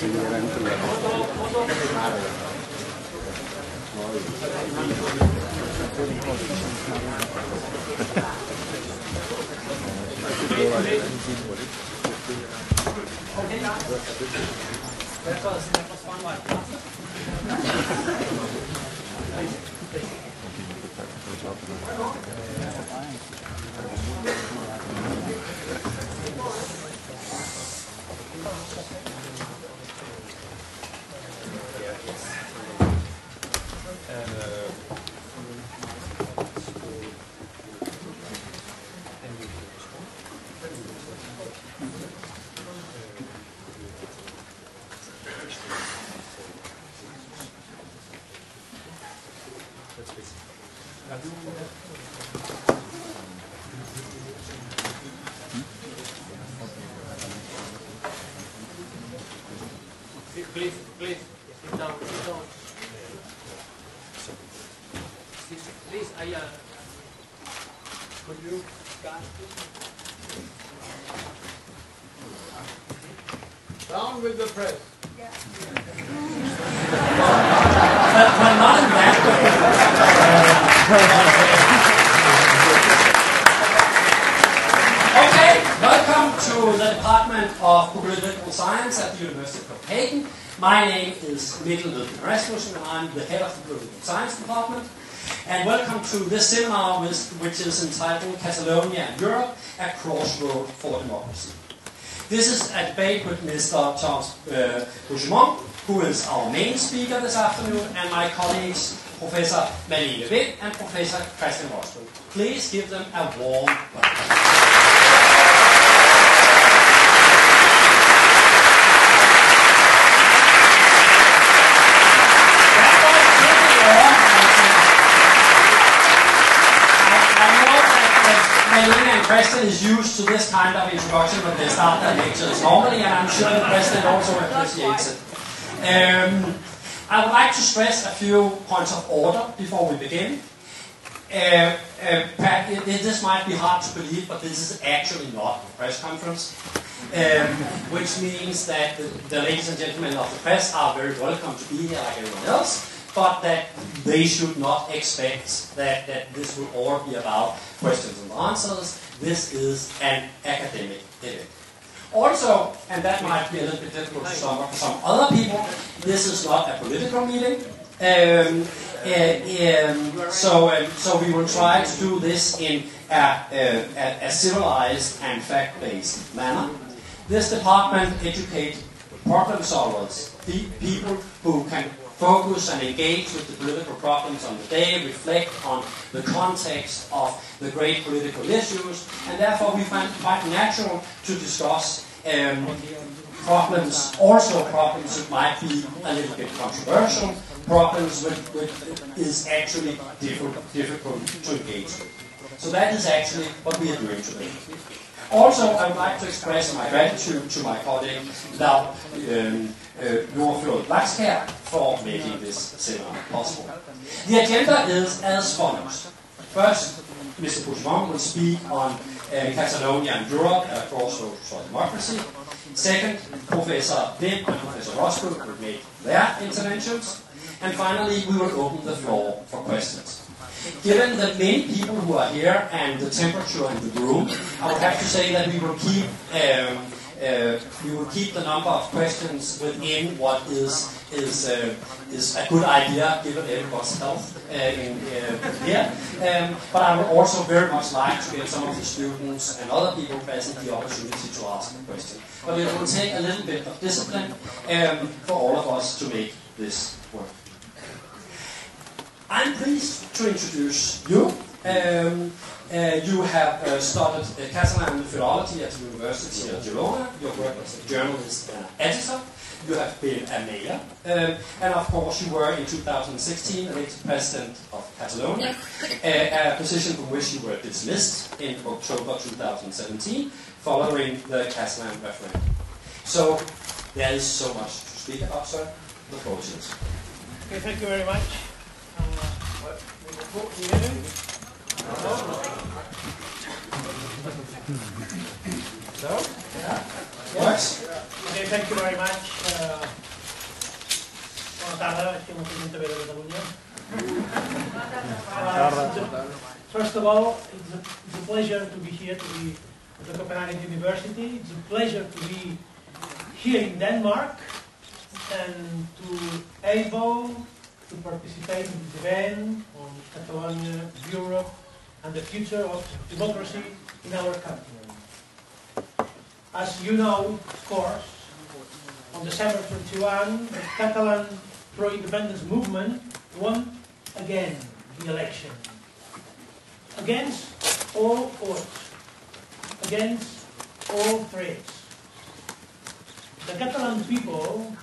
That was fun one. Please, sit down. Please, could you guys Down with the press. but not in that way. Okay, welcome to the Department of Political Science at the University of Copenhagen. My name is Mikkel Lødgen Rasmussen, and I'm the head of the Political Science Department. And welcome to this seminar, which is entitled Catalonia and Europe, a Crossroad for Democracy. This is a debate with Mr. Carles Puigdemont, who is our main speaker this afternoon, and my colleagues, Professor Malene Witt and Professor Christian Rosbøl. Please give them a warm welcome. Malene and Christian is used to this kind of introduction when they start their lectures normally, and I'm sure the President also appreciates it. I would like to stress a few points of order before we begin. This might be hard to believe, but this is actually not a press conference, which means that the ladies and gentlemen of the press are very welcome to be here like everyone else, but that they should not expect that this will all be about questions and answers. This is an academic event. Also, and that might be a little bit difficult for some other people, this is not a political meeting. So we will try to do this in a civilized and fact-based manner. This department educates problem solvers, people who can focus and engage with the political problems on the day, reflect on the context of the great political issues, and therefore we find it quite natural to discuss problems that might be a little bit controversial, problems which is actually difficult to engage with. So that is actually what we are doing today. Also, I would like to express my gratitude to my colleague, Nordflod Lakskær, for making this seminar possible. The agenda is as follows. First, Mr. Puigdemont will speak on Catalonia and Europe, a crossroad for democracy. Second, Professor Witt and Professor Rosbøl will make their interventions. And finally, we will open the floor for questions. Given the many people who are here and the temperature in the room, I would have to say that we will keep the number of questions within what is a good idea given everyone's health here. But I would also very much like to give some of the students and other people present the opportunity to ask a question. But it will take a little bit of discipline for all of us to make this work. I'm pleased to introduce you. You have studied Catalan and philology at the University of Girona. You worked as a journalist and editor. You have been a mayor. And of course you were in 2016 elected president of Catalonia, a position from which you were dismissed in October 2017 following the Catalan referendum. So there is so much to speak about, sir. The floor is yours. Okay, thank you very much. So? Yeah. Works? Okay, thank you very much. Bona tarda, és que molta gent ve de Catalunya. First of all, it's a pleasure to be here, to be at the Copenhaguen University. It's a pleasure to be here in Denmark and to able to participate in this event on Catalonia, Europe, and the future of democracy in our country. As you know, of course, on December 21, the Catalan pro-independence movement won again the election. Against all odds, against all threats. The Catalan people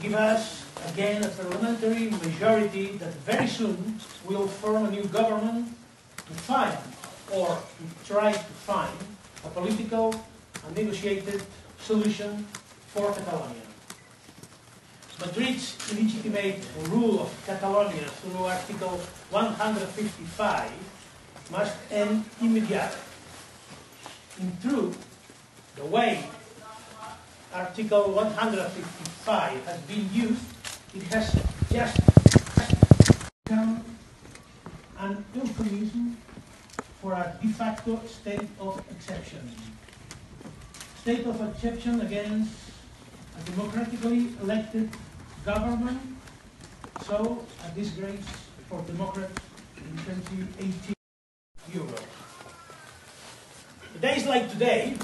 give us again a parliamentary majority that very soon will form a new government to find, or to try to find, a political and negotiated solution for Catalonia. Madrid's illegitimate rule of Catalonia through Article 155 must end immediately. In truth, the way Article 155 has been used, it has just become an euphemism for a de facto state of exception. State of exception against a democratically elected government, so a disgrace for democrats in 2018 Europe. Days like today,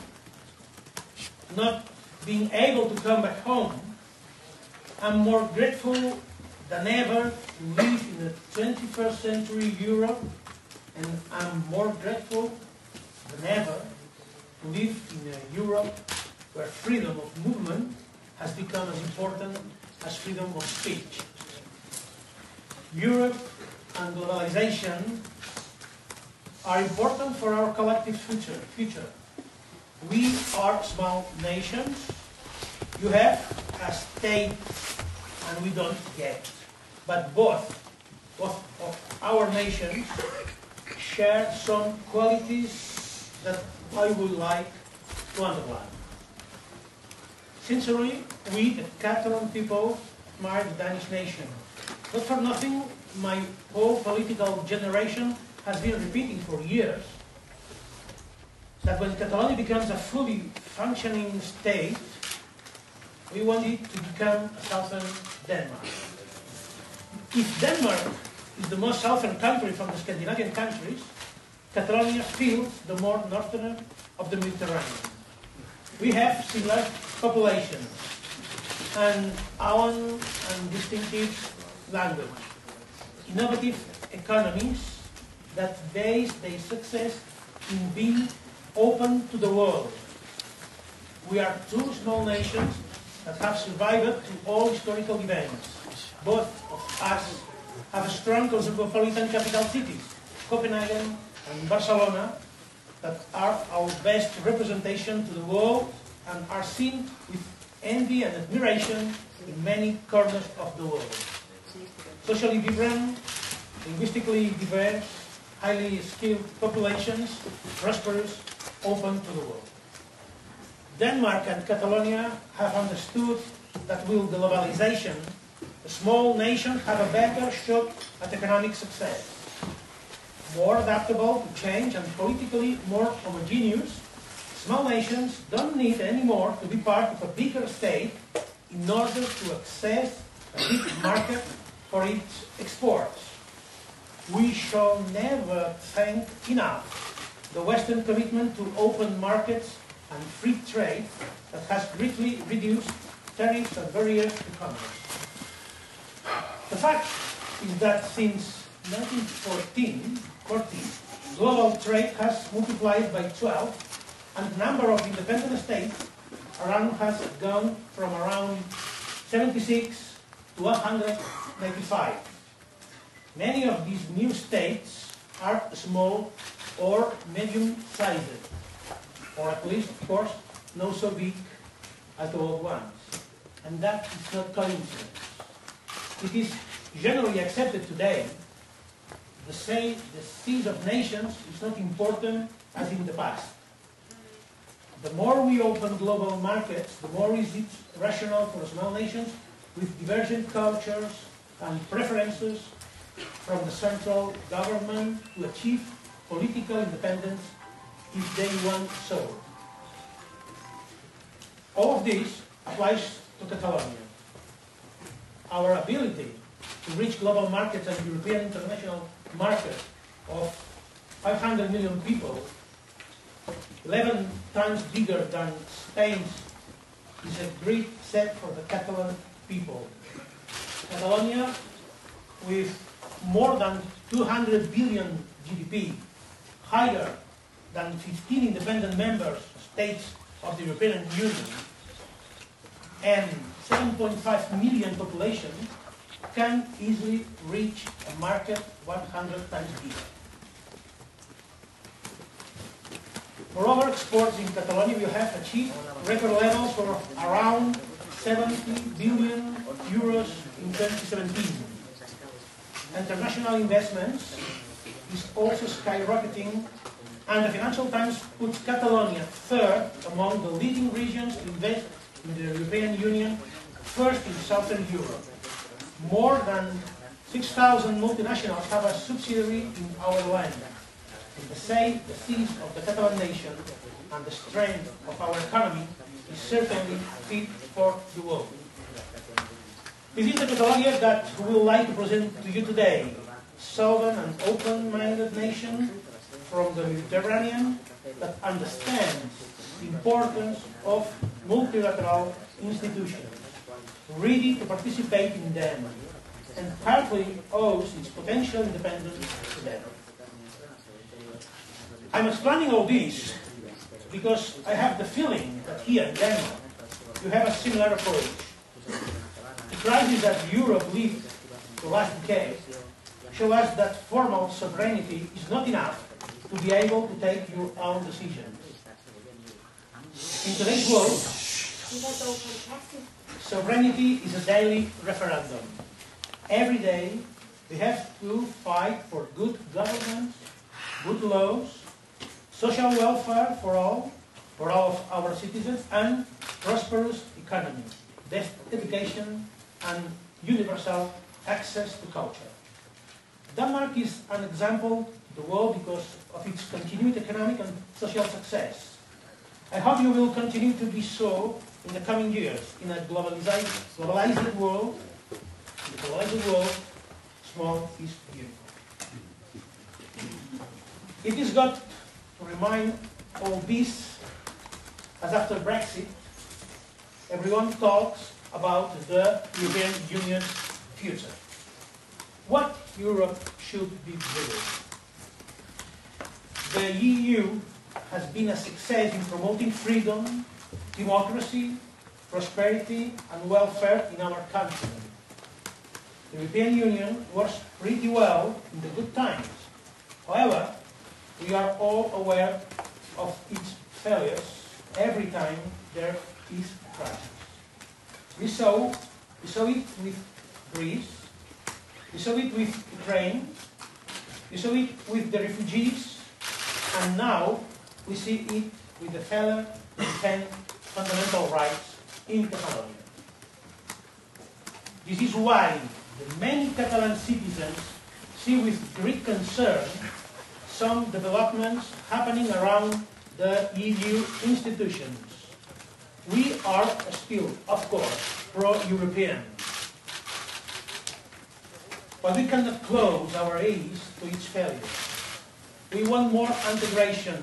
not being able to come back home, I'm more grateful than ever to live in the 21st century Europe, and I'm more grateful than ever to live in a Europe where freedom of movement has become as important as freedom of speech. Europe and globalization are important for our collective future. We are small nations. You have a state and we don't get. But both of our nations share some qualities that I would like to underline. Sincerely, we, the Catalan people, admire the Danish nation. Not for nothing, my whole political generation has been repeating for years that when Catalonia becomes a fully functioning state, we want it to become a southern Denmark. If Denmark is the most southern country from the Scandinavian countries, Catalonia feels the more northern of the Mediterranean. We have similar populations and own and distinctive language, innovative economies that base their success in being open to the world. We are two small nations that have survived to all historical events. Both of us have strong cosmopolitan capital cities, Copenhagen and Barcelona, that are our best representation to the world and are seen with envy and admiration in many corners of the world. Socially vibrant, linguistically diverse, highly skilled populations, prosperous, open to the world. Denmark and Catalonia have understood that with globalization, the small nations have a better shot at economic success. More adaptable to change and politically more homogeneous, small nations don't need anymore to be part of a bigger state in order to access a big market for its exports. We shall never thank enough the Western commitment to open markets and free trade that has greatly reduced tariffs and barriers to commerce. The fact is that since 1914, global trade has multiplied by 12, and the number of independent states around has gone from around 76 to 195. Many of these new states are small or medium-sized, or at least, of course, not so big as the old ones. And that is not coincidence. It is generally accepted today the size of nations is not important as in the past. The more we open global markets, the more is it rational for small nations with divergent cultures and preferences from the central government to achieve political independence if they want so. All of this applies to Catalonia. Our ability to reach global markets and European international market of 500 million people, 11 times bigger than Spain's, is a great step for the Catalan people. Catalonia, with more than 200 billion GDP, higher than 15 independent member states of the European Union, and 7.5 million population, can easily reach a market 100 times bigger. Moreover, exports in Catalonia will have achieved record levels for around 70 billion euros in 2017. International investments is also skyrocketing, and the Financial Times puts Catalonia third among the leading regions to invest in the European Union, first in Southern Europe. More than 6,000 multinationals have a subsidiary in our land. The size of the Catalan nation and the strength of our economy is certainly fit for the world. This is the Catalonia that we would like to present to you today. Southern and open-minded nation from the Mediterranean that understands the importance of multilateral institutions, ready to participate in them, and partly owes its potential independence to them. I'm explaining all this because I have the feeling that here in Denmark you have a similar approach. The crisis that Europe lived the last decade shows us that formal sovereignty is not enough to be able to take your own decisions. In today's world, sovereignty is a daily referendum. Every day we have to fight for good governance, good laws, social welfare for all of our citizens, and prosperous economy, education, and universal access to culture. Denmark is an example to the world because of its continued economic and social success. I hope you will continue to be so in the coming years in a globalized world. In the globalized world, small is beautiful. It is got to remind all this, as after Brexit, everyone talks about the European Union's future. What Europe should be doing? The EU has been a success in promoting freedom, democracy, prosperity, and welfare in our continent. The European Union works pretty well in the good times. However, we are all aware of its failures every time there is a crisis. We saw it with Greece, we saw it with Ukraine, we saw it with the refugees, and now we see it with the failure to defend fundamental rights in Catalonia. This is why the many Catalan citizens see with great concern some developments happening around the EU institutions. We are still, of course, pro-European. But we cannot close our eyes to its failure. We want more integration,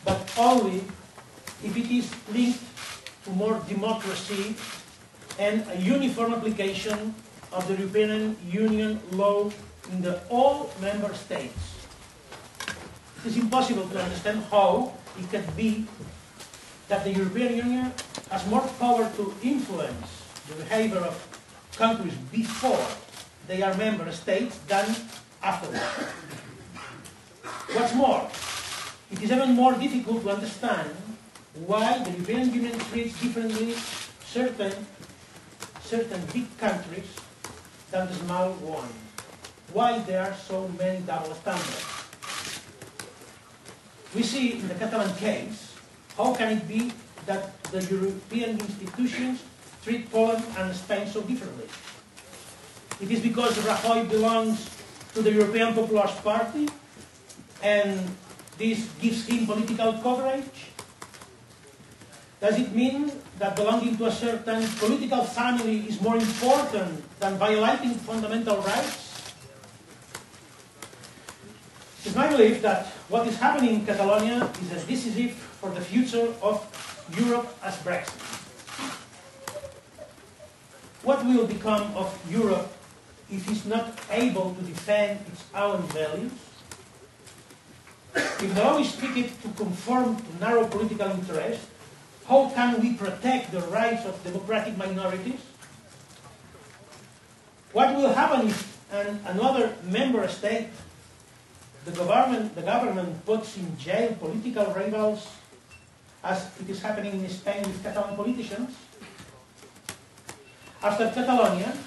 but only if it is linked to more democracy and a uniform application of the European Union law in all member states. It is impossible to understand how it can be that the European Union has more power to influence the behavior of countries before they are member states than afterwards. What's more, it is even more difficult to understand why the European Union treats differently certain big countries than the small ones. Why there are so many double standards? We see in the Catalan case how can it be that the European institutions treat Poland and Spain so differently? It is because Rajoy belongs to the European Popular Party and this gives him political coverage? Does it mean that belonging to a certain political family is more important than violating fundamental rights? It is my belief that what is happening in Catalonia is as decisive for the future of Europe as Brexit. What will become of Europe if it is not able to defend its own values? If the law is tweaked to conform to narrow political interests, how can we protect the rights of democratic minorities? What will happen if another member state, the government puts in jail political rivals, as it is happening in Spain with Catalan politicians? After Catalonia,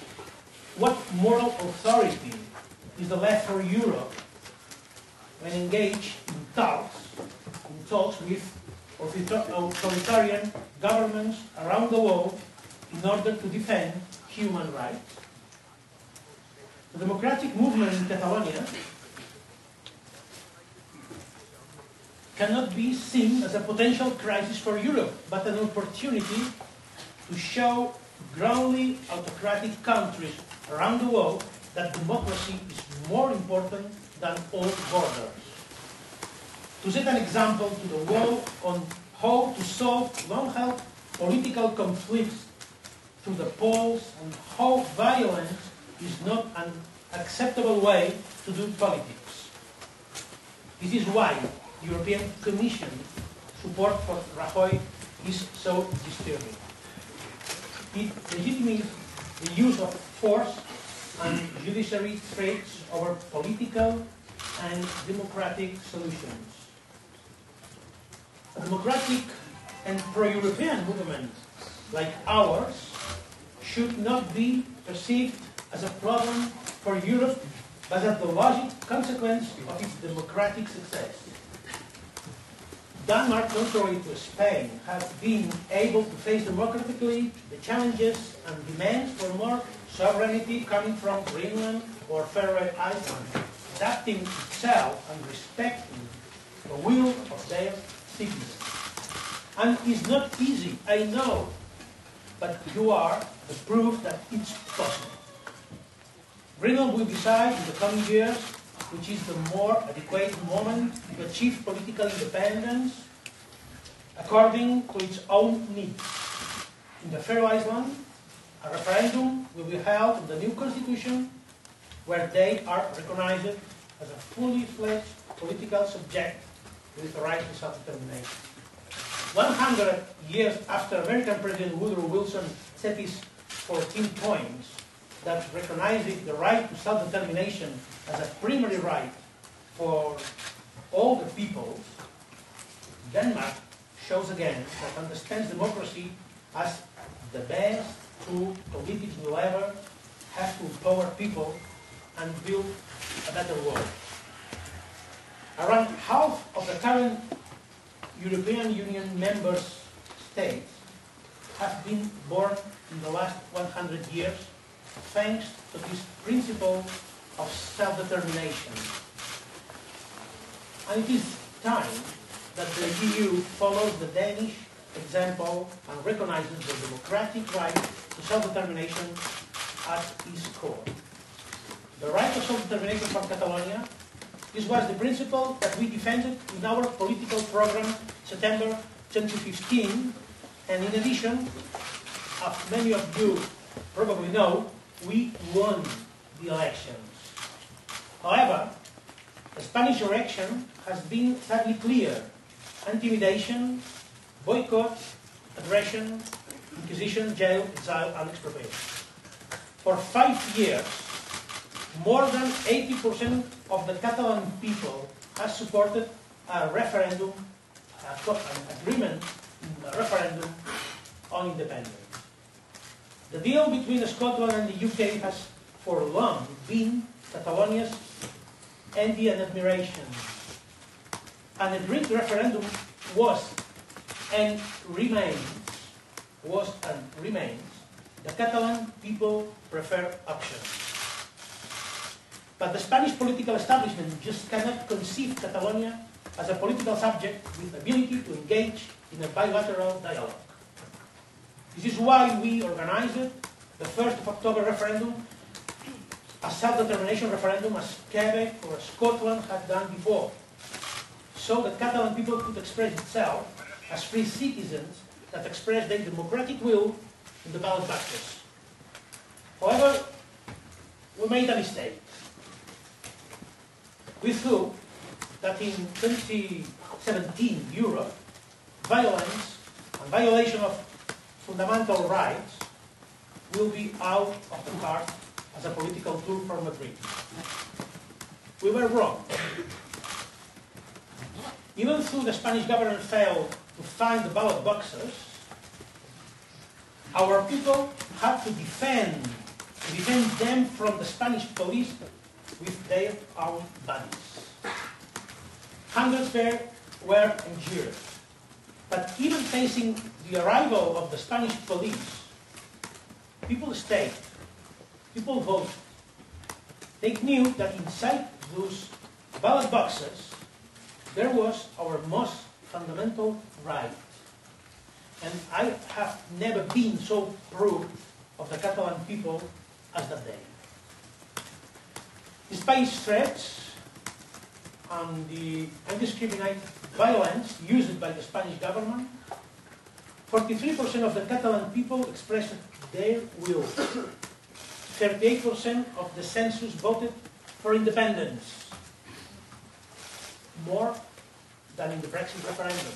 what moral authority is left for Europe when engaged in talks with authoritarian governments around the world in order to defend human rights? The democratic movement in Catalonia cannot be seen as a potential crisis for Europe, but an opportunity to show groundly autocratic countries around the world that democracy is more important than all borders. To set an example to the world on how to solve long-held political conflicts through the polls and how violence is not an acceptable way to do politics. This is why the European Commission support for Rajoy is so disturbing. It legitimates the use of force and judiciary threats over political and democratic solutions. A democratic and pro-European movement like ours should not be perceived as a problem for Europe, but as the logical consequence of its democratic success. Denmark, contrary to Spain, has been able to face democratically the challenges and demands for more sovereignty coming from Greenland or Faroe Islands, adapting itself and respecting the will of their citizens. And it's not easy, I know, but you are the proof that it's possible. Greenland will decide in the coming years which is the more adequate moment to achieve political independence according to its own needs. In the Faroe Islands, a referendum will be held on the new constitution where they are recognized as a fully fledged political subject with the right to self-determination. 100 years after American President Woodrow Wilson set his 14 points that recognizes the right to self-determination as a primary right for all the peoples, Denmark shows again that understands democracy as the best tool politics will ever have to empower people and build a better world. Around half of the current European Union member states have been born in the last 100 years thanks to this principle of self-determination. And it is time that the EU follows the Danish example and recognizes the democratic right to self-determination at its core. The right of self-determination for Catalonia, this was the principle that we defended in our political program September 2015, and in addition, as many of you probably know, we won the elections. However, the Spanish election has been sadly clear: intimidation, boycott, aggression, inquisition, jail, exile, and expropriation. For 5 years, more than 80% of the Catalan people has supported a referendum, an agreement in a referendum on independence. The deal between Scotland and the UK has for long been Catalonia's envy and admiration. An agreed referendum was and was and remains the Catalan people preferred option. But the Spanish political establishment just cannot conceive Catalonia as a political subject with ability to engage in a bilateral dialogue. This is why we organized the 1st of October referendum, a self-determination referendum as Quebec or Scotland had done before, so that Catalan people could express itself as free citizens that express their democratic will in the ballot boxes. However, we made a mistake. We thought that in 2017 Europe, violence and violation of fundamental rights will be out of the card as a political tool for Madrid. We were wrong. Even though the Spanish government failed to find the ballot boxes, our people had to defend them from the Spanish police with their own bodies. Hundreds were injured. But even facing the arrival of the Spanish police, people stayed, people voted. They knew that inside those ballot boxes there was our most fundamental right. And I have never been so proud of the Catalan people as that day. Despite threats and the indiscriminate violence used by the Spanish government, 43% of the Catalan people expressed their will. 38% of the census voted for independence, more than in the Brexit referendum.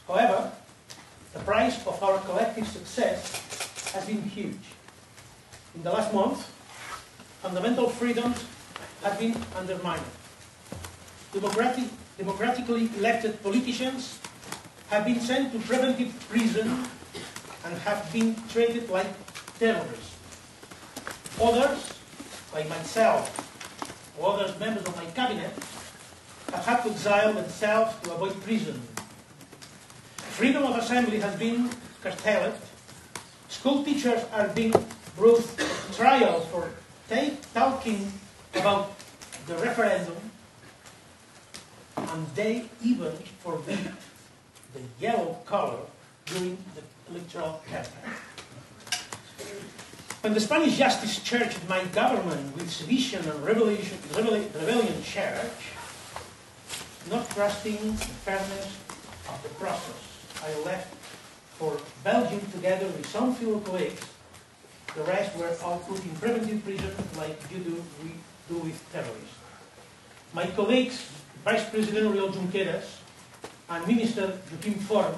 However, the price of our collective success has been huge. In the last month, fundamental freedoms have been undermined. Democratically elected politicians have been sent to preventive prison and have been treated like terrorists. Others, like myself, or other members of my cabinet, have had to exile themselves to avoid prison. Freedom of assembly has been curtailed. School teachers are being brought to trial for talking about the referendum, and they even forbid the yellow color during the electoral campaign. When the Spanish justice charged my government with sedition and rebellion charge, not trusting the fairness of the process, I left for Belgium together with some fellow colleagues. The rest were all put in preventive prison like we do with terrorists. My colleagues, Vice President Oriol Junqueras and Minister Joaquim Forn,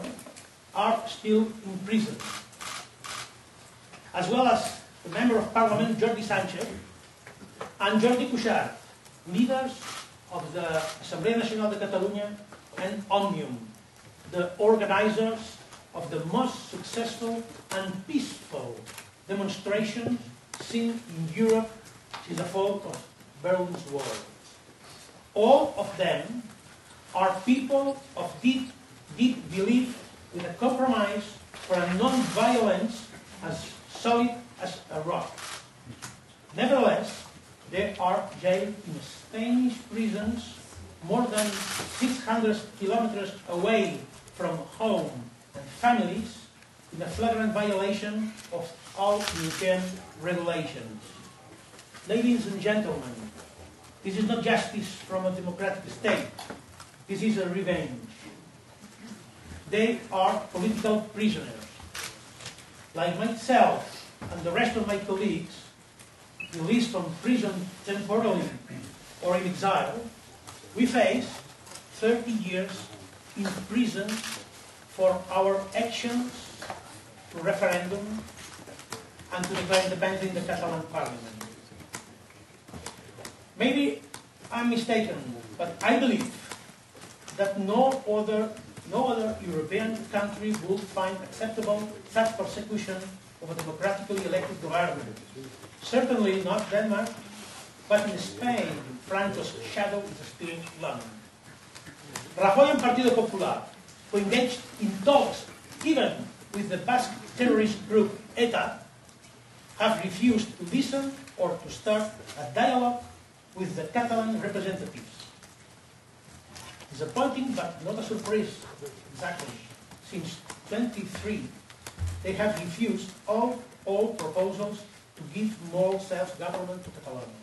are still in prison, as well as the Member of Parliament Jordi Sánchez and Jordi Cuixart, leaders of the Assemblea Nacional de Catalunya and Òmnium, the organizers of the most successful and peaceful demonstrations seen in Europe since the fall of Berlin's wall. All of them are people of deep belief with a compromise for a non-violence as solid as a rock. Nevertheless, they are jailed in Spanish prisons more than 600 kilometers away from home and families in a flagrant violation of all European regulations. Ladies and gentlemen, this is not justice from a democratic state. This is a revenge. They are political prisoners. Like myself and the rest of my colleagues, released from prison temporarily or in exile, we face 30 years in prison for our actions to referendum and to declare independence in the Catalan parliament. Maybe I'm mistaken, but I believe that no other European country would find acceptable such persecution of a democratically elected government. Certainly not Denmark, but in Spain, Franco's shadow is still long. Rajoy and Partido Popular who engaged in talks even with the Basque terrorist group ETA, have refused to listen or to start a dialogue with the Catalan representatives. Disappointing, but not a surprise, exactly. Since 23, they have refused all proposals to give more self-government to Catalonia.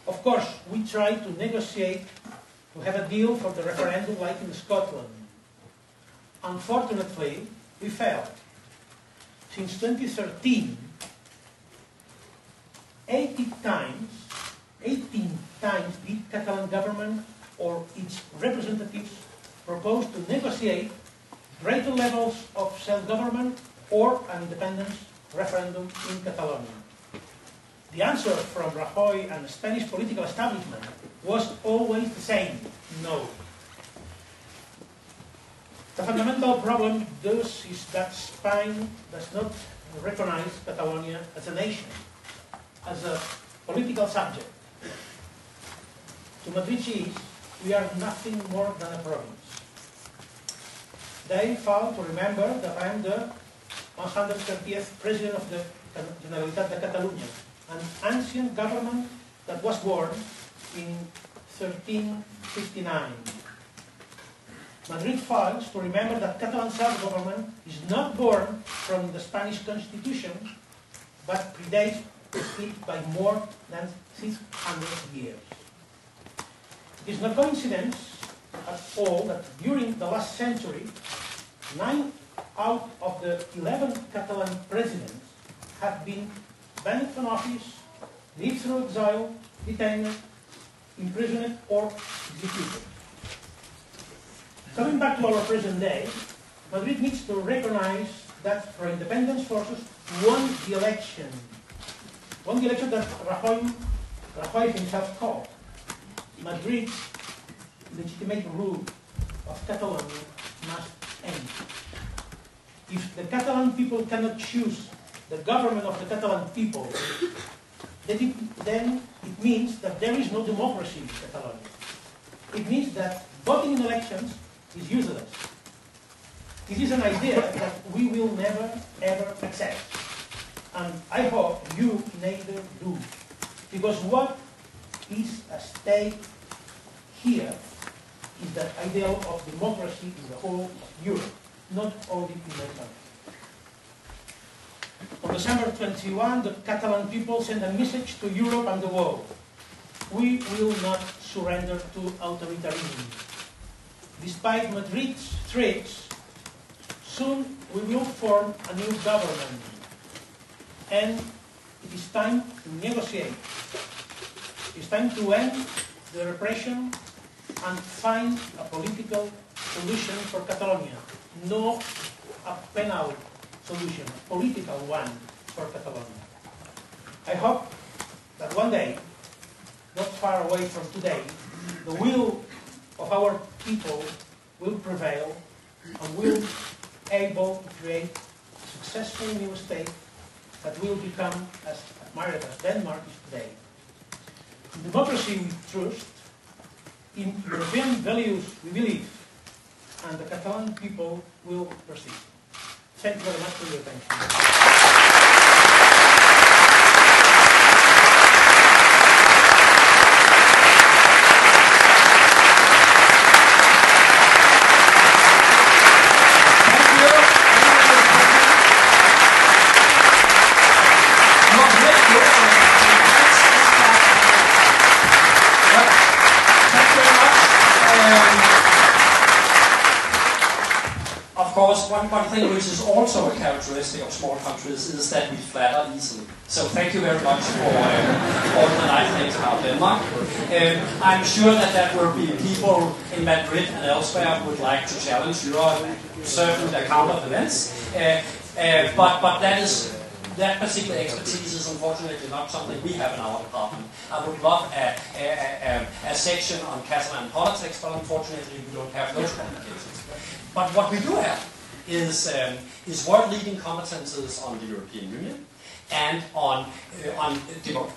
Of course, we tried to negotiate to have a deal for the referendum like in Scotland. Unfortunately, we failed. Since 2013, 18 times the Catalan government or its representatives proposed to negotiate greater levels of self-government or an independence referendum in Catalonia. The answer from Rajoy and the Spanish political establishment was always the same: no. The fundamental problem thus is that Spain does not recognize Catalonia as a nation, as a political subject. To Madrid's east, we are nothing more than a province. They fail to remember that I am the 130th President of the Generalitat de Catalunya, an ancient government that was born in 1359. Madrid fails to remember that Catalan self-government is not born from the Spanish Constitution, but predates it by more than 600 years. It is no coincidence at all that during the last century, 9 out of the 11 Catalan presidents have been banned from office, lived through exile, detained, imprisoned, or executed. Coming back to our present day, Madrid needs to recognize that for independence forces won the election that Rajoy himself called. Madrid's legitimate rule of Catalonia must end. If the Catalan people cannot choose the government of the Catalan people, then it means that there is no democracy in Catalonia. It means that voting in elections is useless. This is an idea that we will never, ever accept. And I hope you neither do. Because what is at stake here is the ideal of democracy in the whole of Europe, not only in my country. On December 21, the Catalan people sent a message to Europe and the world. We will not surrender to authoritarianism. Despite Madrid's threats, soon we will form a new government. And it is time to negotiate. It is time to end the repression and find a political solution for Catalonia. No a penal solution, a political one for Catalonia. I hope that one day, not far away from today, the will of our people will prevail and will be able to create a successful new state that will become as admired as Denmark is today. In democracy we trust, in European values we believe, and the Catalan people will persist. Thank you very much for your attention. One thing which is also a characteristic of small countries is that we flatter easily. So thank you very much for all the nice things about Denmark. I'm sure that there will be people in Madrid and elsewhere who would like to challenge your certain account of events. But that particular expertise is unfortunately not something we have in our department. I would love a section on Catalan politics, but unfortunately we don't have those communications. But what we do have is world-leading competences on the European Union and on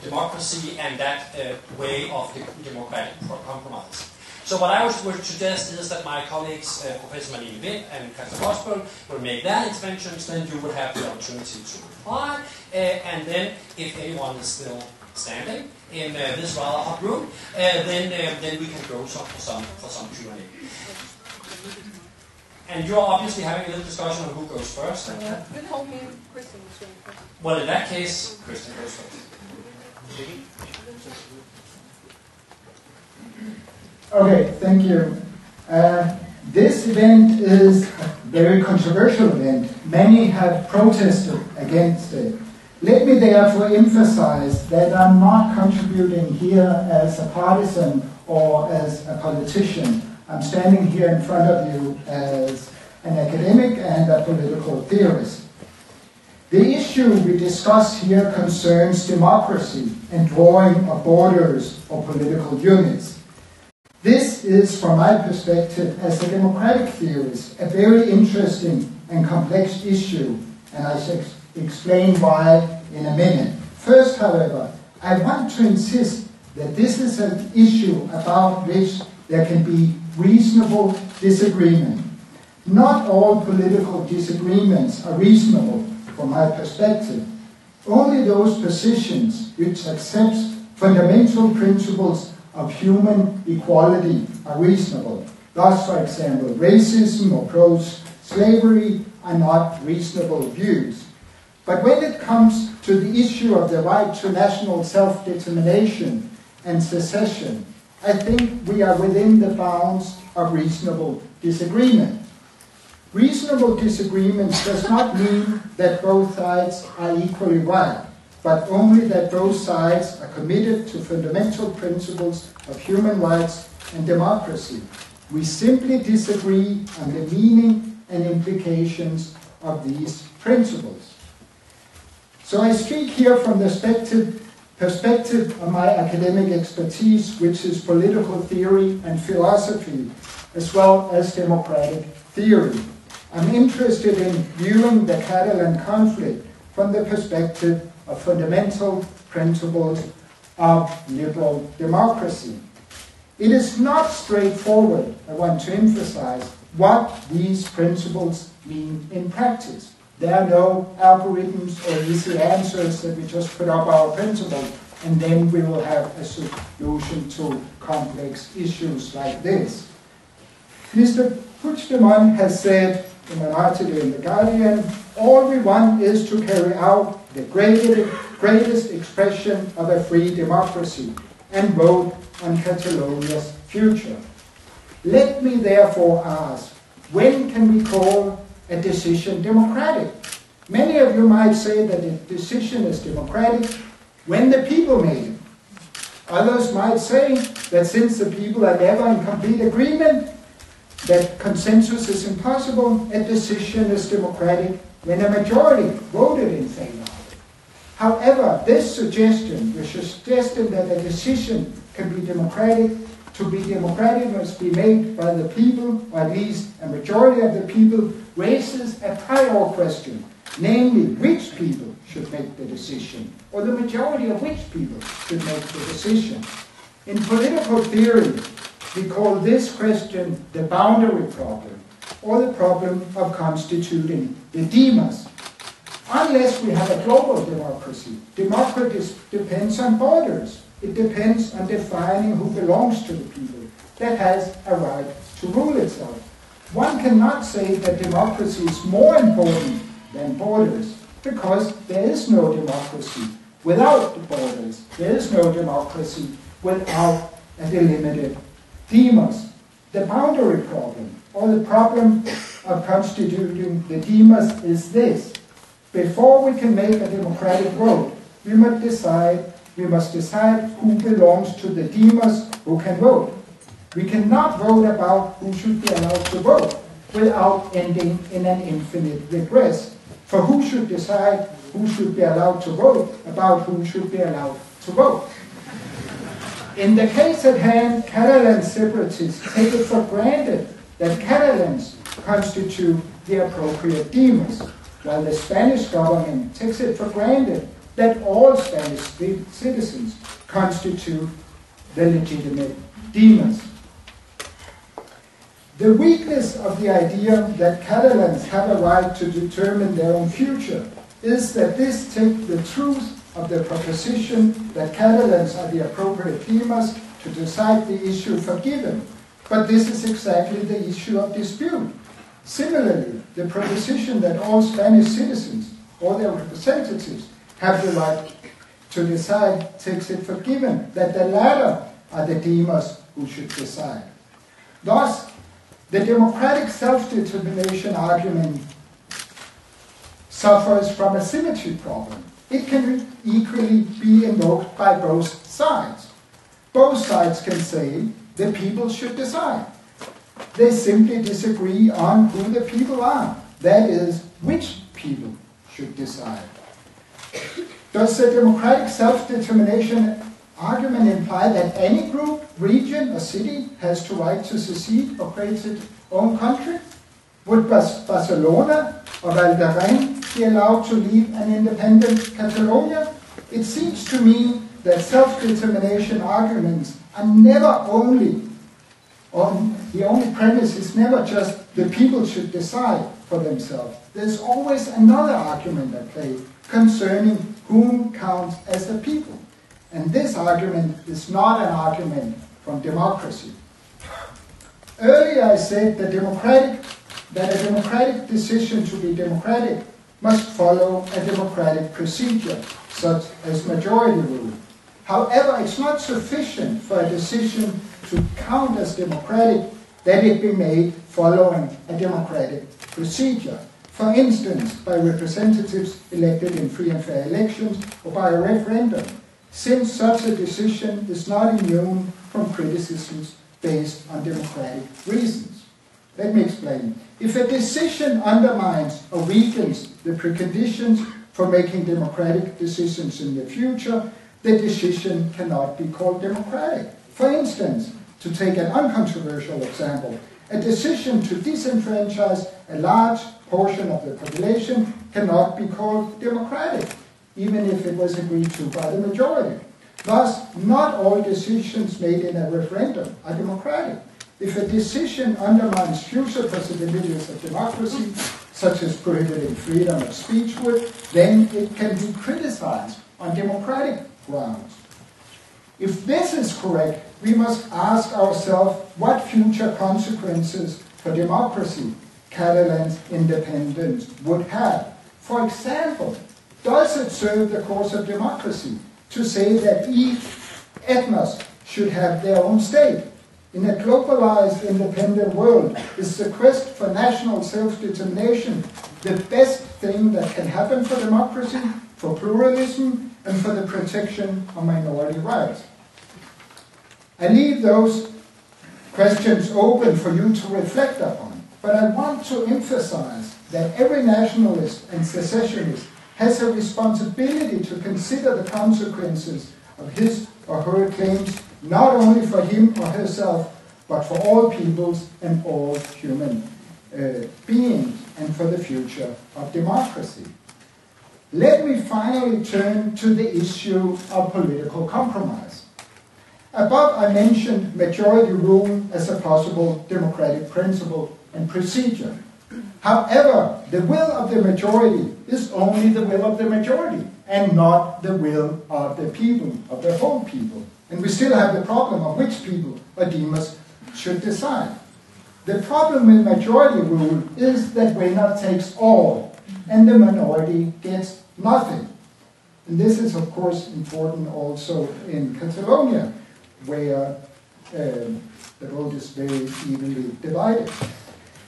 democracy and that way of democratic compromise. So what I would suggest is that my colleagues, Professor Malene Witt and Carles Puigdemont, will make their interventions, then you will have the opportunity to reply, and then if anyone is still standing in this rather hot room, then we can go for some Q&A. And you're obviously having a little discussion on who goes first. You told me Kristen was going first. Well, in that case, Kristen goes first. Okay, thank you. This event is a very controversial event. Many have protested against it. Let me therefore emphasize that I'm not contributing here as a partisan or as a politician. I'm standing here in front of you as an academic and a political theorist. The issue we discuss here concerns democracy and drawing of borders or political units. This is, from my perspective as a democratic theorist, a very interesting and complex issue, and I shall explain why in a minute. First, however, I want to insist that this is an issue about which there can be reasonable disagreement. Not all political disagreements are reasonable from my perspective. Only those positions which accept fundamental principles of human equality are reasonable. Thus, for example, racism or pro-slavery are not reasonable views. But when it comes to the issue of the right to national self-determination and secession, I think we are within the bounds of reasonable disagreement. Reasonable disagreement does not mean that both sides are equally right, but only that both sides are committed to fundamental principles of human rights and democracy. We simply disagree on the meaning and implications of these principles. So I speak here from the perspective of my academic expertise, which is political theory and philosophy, as well as democratic theory. I'm interested in viewing the Catalan conflict from the perspective of fundamental principles of liberal democracy. It is not straightforward, I want to emphasize, what these principles mean in practice. There are no algorithms or easy answers that we just put up our principles and then we will have a solution to complex issues like this. Mr. Puigdemont has said in an article in The Guardian, all we want is to carry out the greatest expression of a free democracy and vote on Catalonia's future. Let me therefore ask, when can we call a decision democratic? Many of you might say that a decision is democratic when the people made it. Others might say that since the people are never in complete agreement, that consensus is impossible, a decision is democratic when a majority voted in favor of it. However, this suggestion, the suggestion that a decision can be democratic, to be democratic must be made by the people, or at least a majority of the people, raises a prior question, namely, which people should make the decision, or the majority of which people should make the decision. In political theory, we call this question the boundary problem, or the problem of constituting the demos. Unless we have a global democracy, democracy depends on borders. It depends on defining who belongs to the people, that has a right to rule itself. One cannot say that democracy is more important than borders, because there is no democracy without the borders. There is no democracy without a delimited demos. The boundary problem, or the problem of constituting the demos, is this. Before we can make a democratic vote, we must decide who belongs to the demos who can vote. We cannot vote about who should be allowed to vote without ending in an infinite regress. For who should decide who should be allowed to vote about who should be allowed to vote? In the case at hand, Catalan separatists take it for granted that Catalans constitute the appropriate demos, while the Spanish government takes it for granted that all Spanish citizens constitute the legitimate demos. The weakness of the idea that Catalans have a right to determine their own future is that this takes the truth of the proposition that Catalans are the appropriate themas to decide the issue for given. But this is exactly the issue of dispute. Similarly, the proposition that all Spanish citizens or their representatives have the right to decide takes it for given that the latter are the demers who should decide. Thus, the democratic self-determination argument suffers from a symmetry problem. It can equally be invoked by both sides. Both sides can say the people should decide. They simply disagree on who the people are. That is, which people should decide. Does the democratic self-determination argument imply that any group, region, or city has the right to secede or create its own country? Would Barcelona or Valderrama be allowed to leave an independent Catalonia? It seems to me that self-determination arguments are never only, the only premise is never just the people should decide for themselves. There's always another argument at play concerning whom counts as the people. And this argument is not an argument from democracy. Earlier I said that a democratic decision to be democratic must follow a democratic procedure, such as majority rule. However, it's not sufficient for a decision to count as democratic that it be made following a democratic procedure. For instance, by representatives elected in free and fair elections or by a referendum, since such a decision is not immune from criticisms based on democratic reasons. Let me explain. If a decision undermines or weakens the preconditions for making democratic decisions in the future, the decision cannot be called democratic. For instance, to take an uncontroversial example, a decision to disenfranchise a large portion of the population cannot be called democratic, even if it was agreed to by the majority. Thus, not all decisions made in a referendum are democratic. If a decision undermines future possibilities of democracy, such as prohibiting freedom of speech would, then it can be criticized on democratic grounds. If this is correct, we must ask ourselves what future consequences for democracy Catalan's independence would have. For example, does it serve the cause of democracy to say that each ethnos should have their own state? In a globalized, independent world, is the quest for national self-determination the best thing that can happen for democracy, for pluralism, and for the protection of minority rights? I leave those questions open for you to reflect upon, but I want to emphasize that every nationalist and secessionist has a responsibility to consider the consequences of his or her claims, not only for him or herself, but for all peoples and all human beings, and for the future of democracy. Let me finally turn to the issue of political compromise. Above, I mentioned majority rule as a possible democratic principle and procedure. However, the will of the majority is only the will of the majority and not the will of the people, of the whole people. And we still have the problem of which people or demers should decide. The problem with majority rule is that winner takes all and the minority gets nothing. And this is, of course, important also in Catalonia, where the vote is very evenly divided.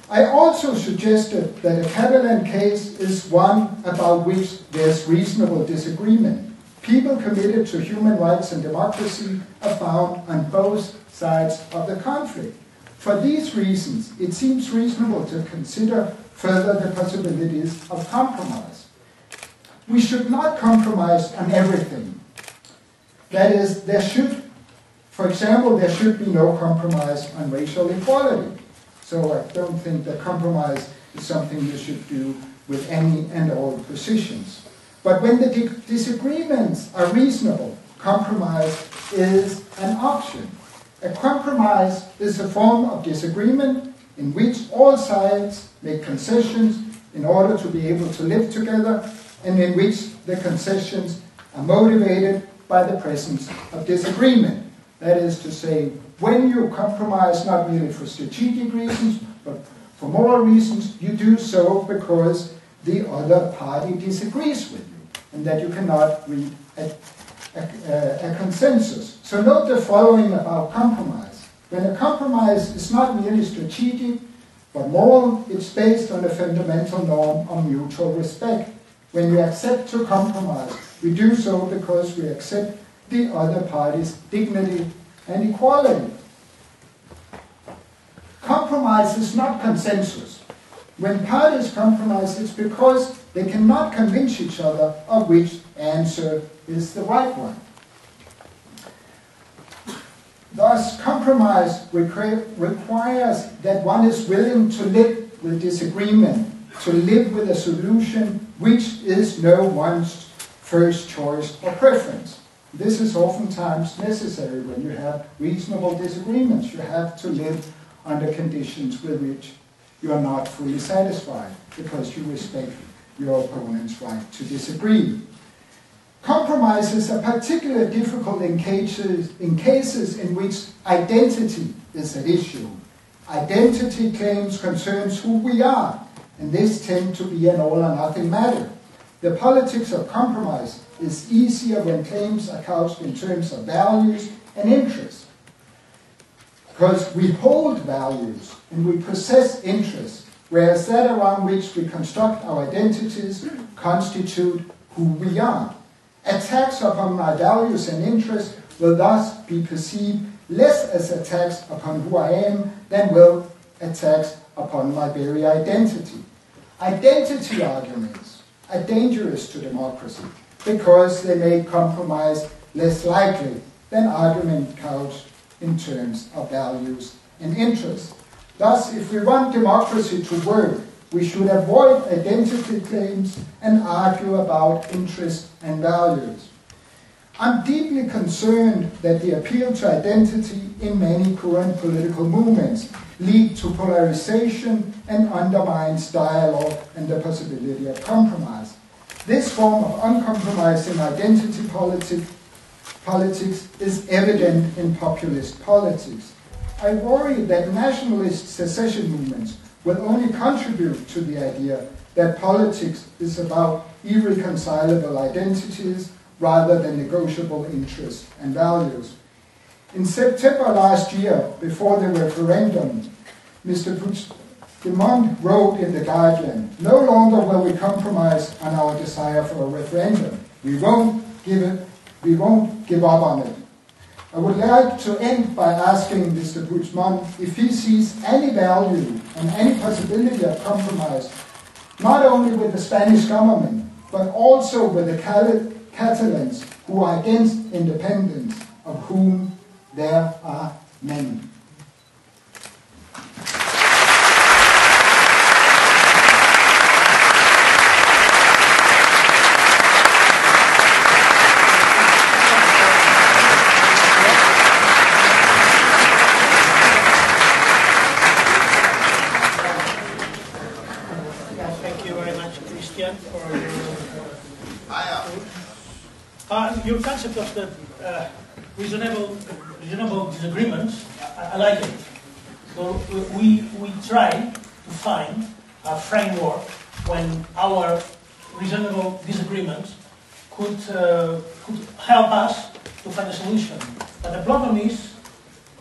I also suggested that a Catalan case is one about which there's reasonable disagreement. People committed to human rights and democracy are found on both sides of the conflict. For these reasons, it seems reasonable to consider further the possibilities of compromise. We should not compromise on everything. That is, for example, there should be no compromise on racial equality. So I don't think that compromise is something you should do with any and all positions. But when the disagreements are reasonable, compromise is an option. A compromise is a form of disagreement in which all sides make concessions in order to be able to live together, and in which the concessions are motivated by the presence of disagreement. That is to say, when you compromise not merely for strategic reasons, but for moral reasons, you do so because the other party disagrees with you, and that you cannot reach a consensus. So note the following about compromise. When a compromise is not merely strategic, but moral, it's based on a fundamental norm of mutual respect. When we accept to compromise, we do so because we accept the other party's dignity and equality. Compromise is not consensus. When parties compromise, it's because they cannot convince each other of which answer is the right one. Thus, compromise requires that one is willing to live with disagreement, to live with a solution which is no one's first choice or preference. This is oftentimes necessary when you have reasonable disagreements. You have to live under conditions with which you are not fully satisfied because you respect your opponent's right to disagree. Compromises are particularly difficult in cases in which identity is at issue. Identity claims concerns who we are, and this tends to be an all or nothing matter. The politics of compromise is easier when claims are couched in terms of values and interests. Because we hold values and we possess interests, whereas that around which we construct our identities constitute who we are. Attacks upon my values and interests will thus be perceived less as attacks upon who I am than will attacks upon my very identity. Identity arguments are dangerous to democracy because they make compromise less likely than argument couched in terms of values and interests. Thus, if we want democracy to work, we should avoid identity claims and argue about interests and values. I'm deeply concerned that the appeal to identity in many current political movements lead to polarization and undermines dialogue and the possibility of compromise. This form of uncompromising identity politics is evident in populist politics. I worry that nationalist secession movements will only contribute to the idea that politics is about irreconcilable identities rather than negotiable interests and values. In September last year, before the referendum, Mr. Puigdemont wrote in The Guardian, "No longer will we compromise on our desire for a referendum. We won't give up on it." I would like to end by asking Mr. Puigdemont if he sees any value and any possibility of compromise, not only with the Spanish government, but also with the Catalans who are against independence, of whom there are many. Your concept of the reasonable disagreements, I like it. So we try to find a framework when our reasonable disagreements could help us to find a solution. But the problem is,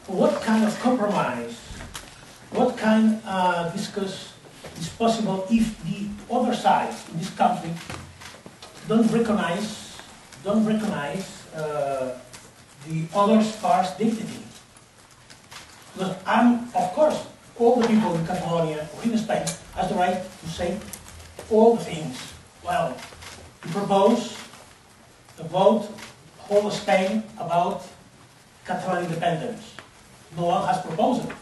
what kind of compromise, what kind of discuss is possible if the other side in this conflict don't recognize the other part's dignity. Because of course, all the people in Catalonia or in Spain has the right to say all the things. Well, to propose a vote, whole of Spain, about Catalan independence. No one has proposed it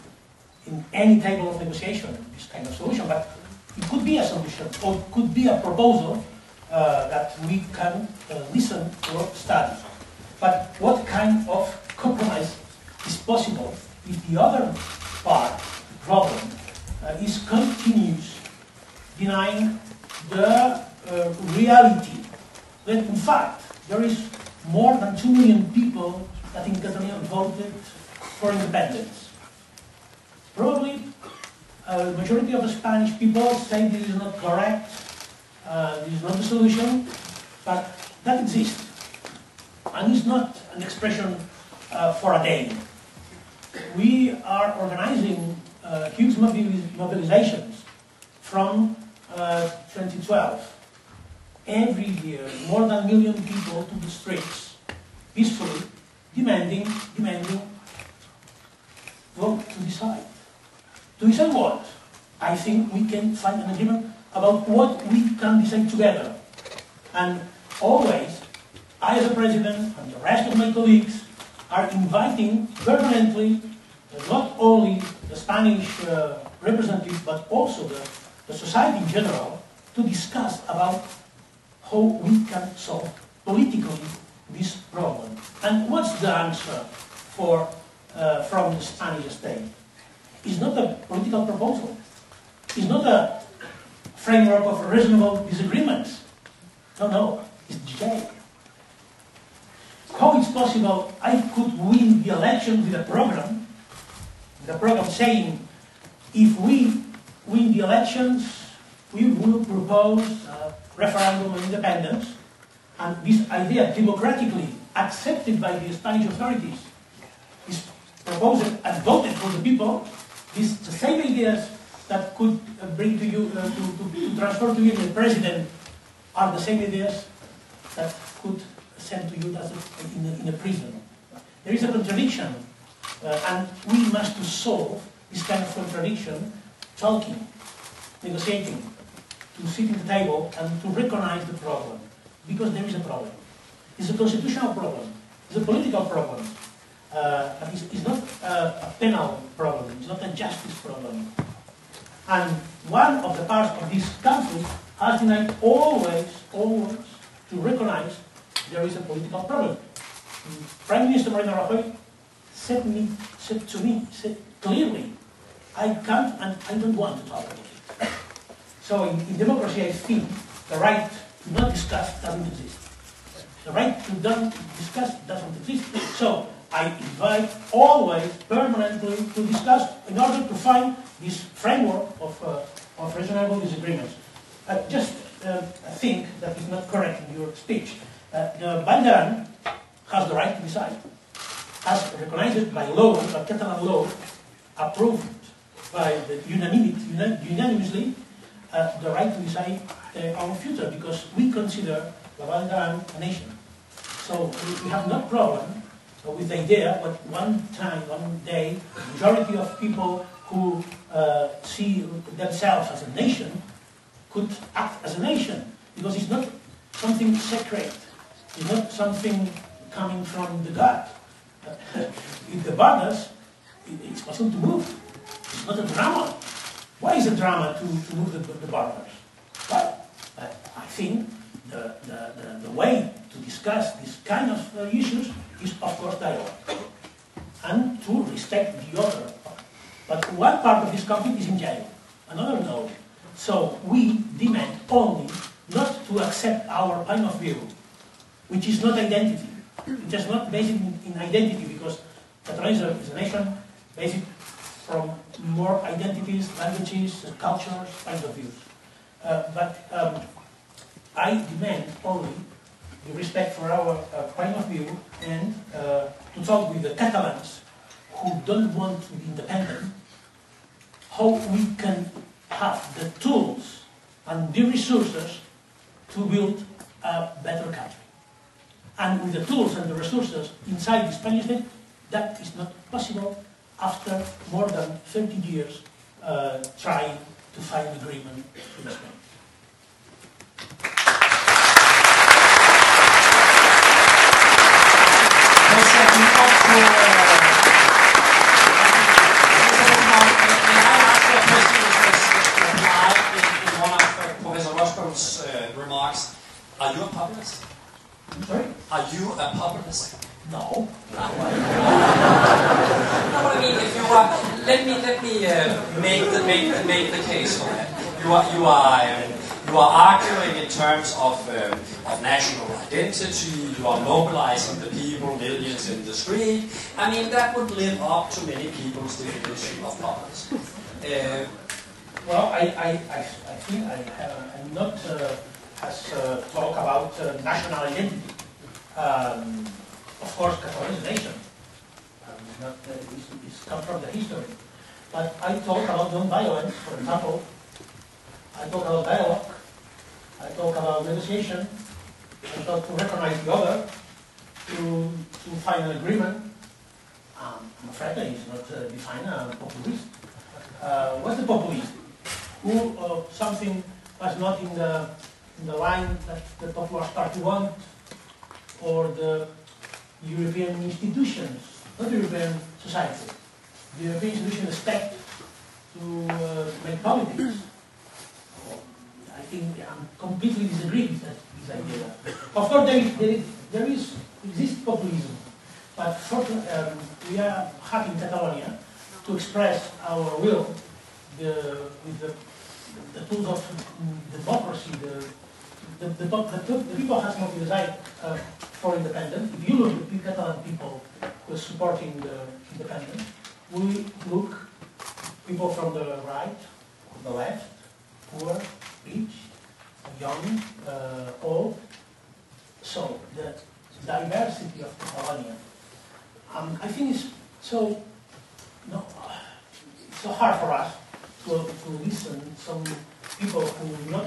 in any table of negotiation, this kind of solution, but it could be a solution, or it could be a proposal that we can listen or study. But what kind of compromise is possible if the other part, the problem, is continues denying the reality that in fact there is more than 2 million people that in Catalonia voted for independence. Probably a majority of the Spanish people say this is not correct, this is not the solution, but that exists. And it's not an expression for a day. We are organizing huge mobilizations from 2012. Every year, more than 1 million people to the streets, peacefully, demanding vote to decide. To decide what? I think we can find an agreement about what we can decide together. And always, I as a president and the rest of my colleagues are inviting permanently not only the Spanish representatives but also the society in general to discuss about how we can solve politically this problem. And what's the answer from the Spanish state? It's not a political proposal. It's not a framework of reasonable disagreements. No, it's jail. How it's possible I could win the election with a program saying, if we win the elections, we will propose a referendum on independence, and this idea, democratically accepted by the Spanish authorities, is proposed and voted for the people. These the same ideas that could bring to you, to transfer to you the president, are the same ideas that could send to you as in a prison. There is a contradiction, and we must solve this kind of contradiction, talking, negotiating, to sit at the table and to recognize the problem, because there is a problem. It's a constitutional problem. It's a political problem. It's not a penal problem. It's not a justice problem. And one of the parts of this country has denied always to recognize there is a political problem. Prime Minister Mariano Rajoy said to me clearly, I can't and I don't want to talk about it. So in democracy, I think the right to not discuss doesn't exist. The right to not discuss doesn't exist. So I invite always permanently to discuss in order to find this framework of reasonable disagreements. Just a thing that is not correct in your speech. The Banderan has the right to decide, has recognized by law, by Catalan law, approved by the unanimously, the right to decide our future, because we consider the Banderan a nation. So we have no problem with the idea that one day, the majority of people who see themselves as a nation could act as a nation, because it's not something sacred. It's not something coming from the gut. If the borders, it's possible to move. It's not a drama. Why is it a drama to move the borders? Well, I think the way to discuss this kind of issues is, of course, dialogue. And to respect the other. But one part of this conflict is in jail, another no. So we demand only not to accept our point of view, which is not identity. It is not based in identity, because Catalonia is a nation based from more identities, languages, cultures, point of views. But I demand only the respect for our point of view and to talk with the Catalans who don't want to be independent, how we can have the tools and the resources to build a better country. And with the tools and the resources inside the Spanish state, that is not possible after more than 30 years trying to find agreement with Spain. Professor Roscoe's remarks. Are you a populist? I'm sorry? Are you a populist? No. No, what I mean, if you are, let me make the case for that. You are arguing in terms of national identity. You are mobilizing the people, millions in the street. I mean, that would live up to many people's definition of populism. Well, I think I'm not talk about national identity. Of course, Catalonia is a nation. It's come from the history. But I talk about non-violence, for example. I talk about dialogue. I talk about negotiation. I talk to recognize the other, to find an agreement. I'm afraid that it's not defined as populist. What's the populist? Who something was not in the line that the Popular Party want, or the European institutions, not the European society. The European institutions expect to make politics. I think I'm completely disagree with this idea. Of course, there exists populism, but we are happy in Catalonia to express our will with the tools of democracy. The people have mobilized for independence. If you look at the Catalan people who are supporting the independence, we look people from the right, the left, poor, rich, young, old. So the diversity of Catalonia, I think it's so hard for us to listen some people who not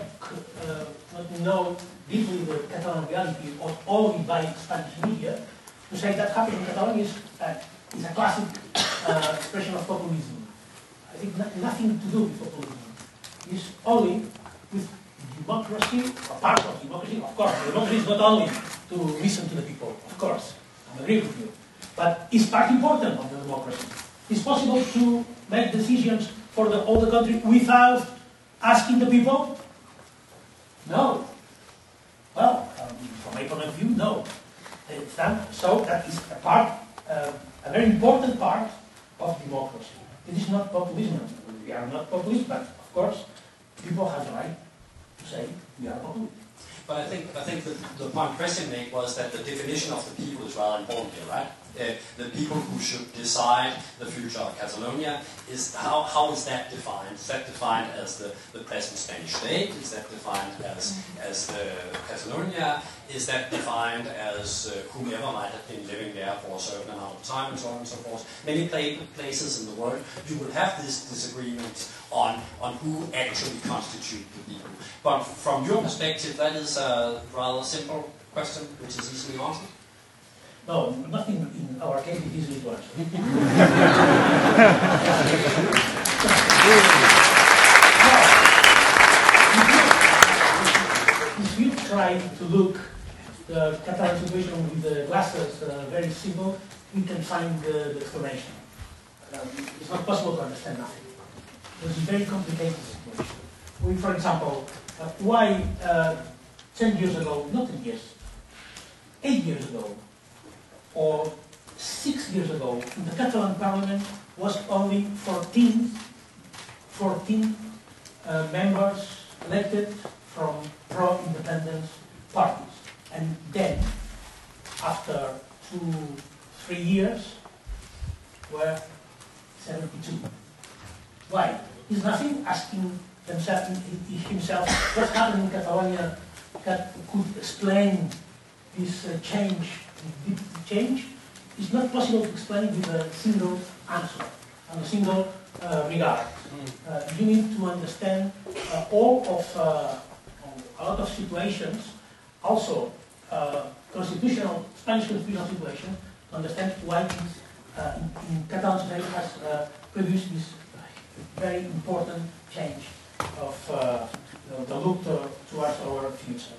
know deeply the Catalan reality, or only by Spanish media, to say that happening in Catalonia is a classic expression of populism. I think nothing to do with populism. It's only with democracy, or part of democracy. Of course, democracy is not only to listen to the people, of course, I agree with you. But it's part important of the democracy. It's possible to make decisions for all the country without asking the people? No. Well, from my point of view, no. So that is a very important part of democracy. It is not populism. We are not populist, but of course, people have the right to say we are populist. But I think the point Christian made was that the definition of the people is rather important here, right? The people who should decide the future of Catalonia, is how is that defined? Is that defined as the present Spanish state? Is that defined as Catalonia? Is that defined as whomever might have been living there for a certain amount of time, and so on and so forth? Many places in the world you will have this disagreement on who actually constitute the people. But from your perspective, that is a rather simple question, which is easily answered. No, nothing in our case is easy to answer. If you try to look the Catalan situation with the glasses very simple, we can find the explanation. It's not possible to understand nothing. It's a very complicated situation. We, for example, why 10 years ago, not 10 years, 8 years ago, or 6 years ago, in the Catalan parliament was only 14 members elected from pro-independence parties. And then, after 2-3 years, were 72. Why? Is nothing asking himself what's happening in Catalonia that could explain this change. It's not possible to explain with a single answer and a single regard. You need to understand all of a lot of situations, also Spanish constitutional situations, to understand why this in Catalan society has produced this very important change of the look towards our future.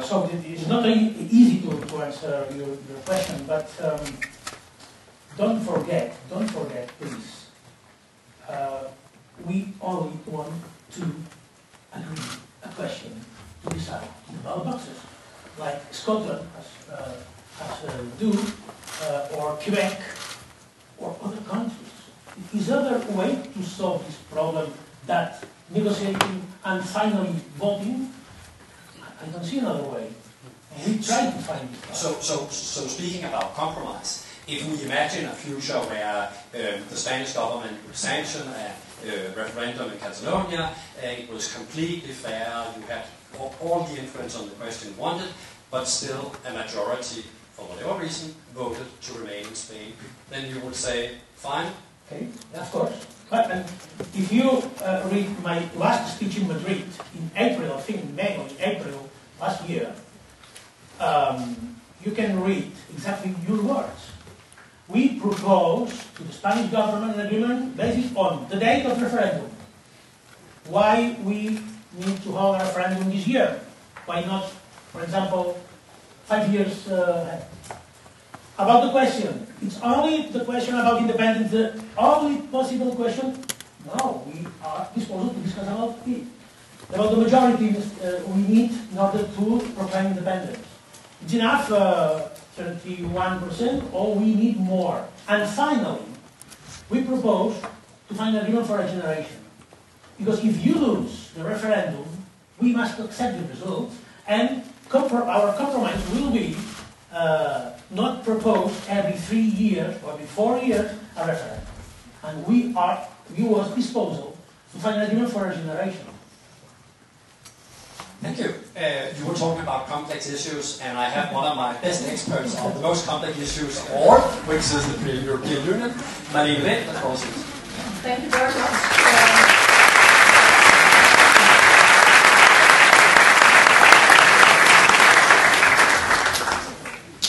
So it's not easy to answer your question, but don't forget, please. We only want to agree a question to decide in the ballot boxes. like Scotland do, or Quebec, or other countries? Is there a way to solve this problem that negotiating and finally voting? I don't see another way. We try to find it. So speaking about compromise, if we imagine a future where the Spanish government would sanction a referendum in Catalonia, it was completely fair, you had all the influence on the question you wanted, but still a majority, for whatever reason, voted to remain in Spain, then you would say, fine. Okay, of course. But if you read my last speech in Madrid in April, I think in May or in April last year, you can read exactly your words. We propose to the Spanish government an agreement based on the date of referendum. Why we need to hold a referendum this year? Why not, for example, 5 years ahead? About the question, it's only the question about independence, the only possible question. No, we are disposed to discuss about it. About the majority we need in order to proclaim independence. It's enough, 31%, or we need more. And finally, we propose to find an agreement for a generation. Because if you lose the referendum, we must accept the result, and our compromise will be not propose every 3 years or every 4 years a referendum. And we was disposal to find an agreement for a generation. Thank you. You were talking about complex issues, and I have one of my best experts on the most complex issues of all, which is the European Union. Marlene Wind, of course. Thank you very much.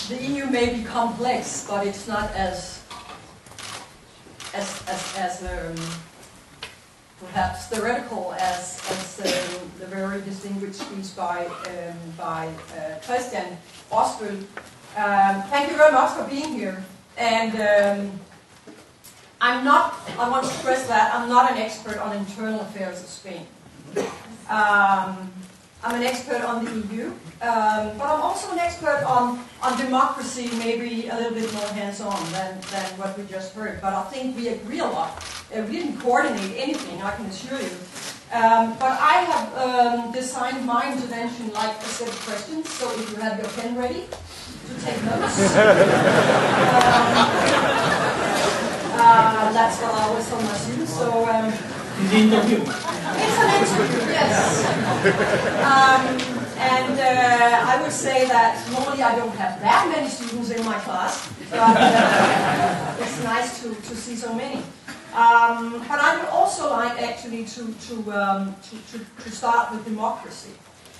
The EU may be complex, but it's not as perhaps theoretical as the very distinguished speech by Christian Osbøl. Thank you very much for being here. And I want to stress that I'm not an expert on internal affairs of Spain. I'm an expert on the EU, but I'm also an expert on democracy, maybe a little bit more hands-on than what we just heard. But I think we agree a lot. We didn't coordinate anything, I can assure you. But I have designed my intervention like a set of questions, so if you have your pen ready to take notes. That's what I always tell my students. So, it's an interview. It's an interview, yes. I would say that normally I don't have that many students in my class, but it's nice to see so many. But I would also like actually to start with democracy,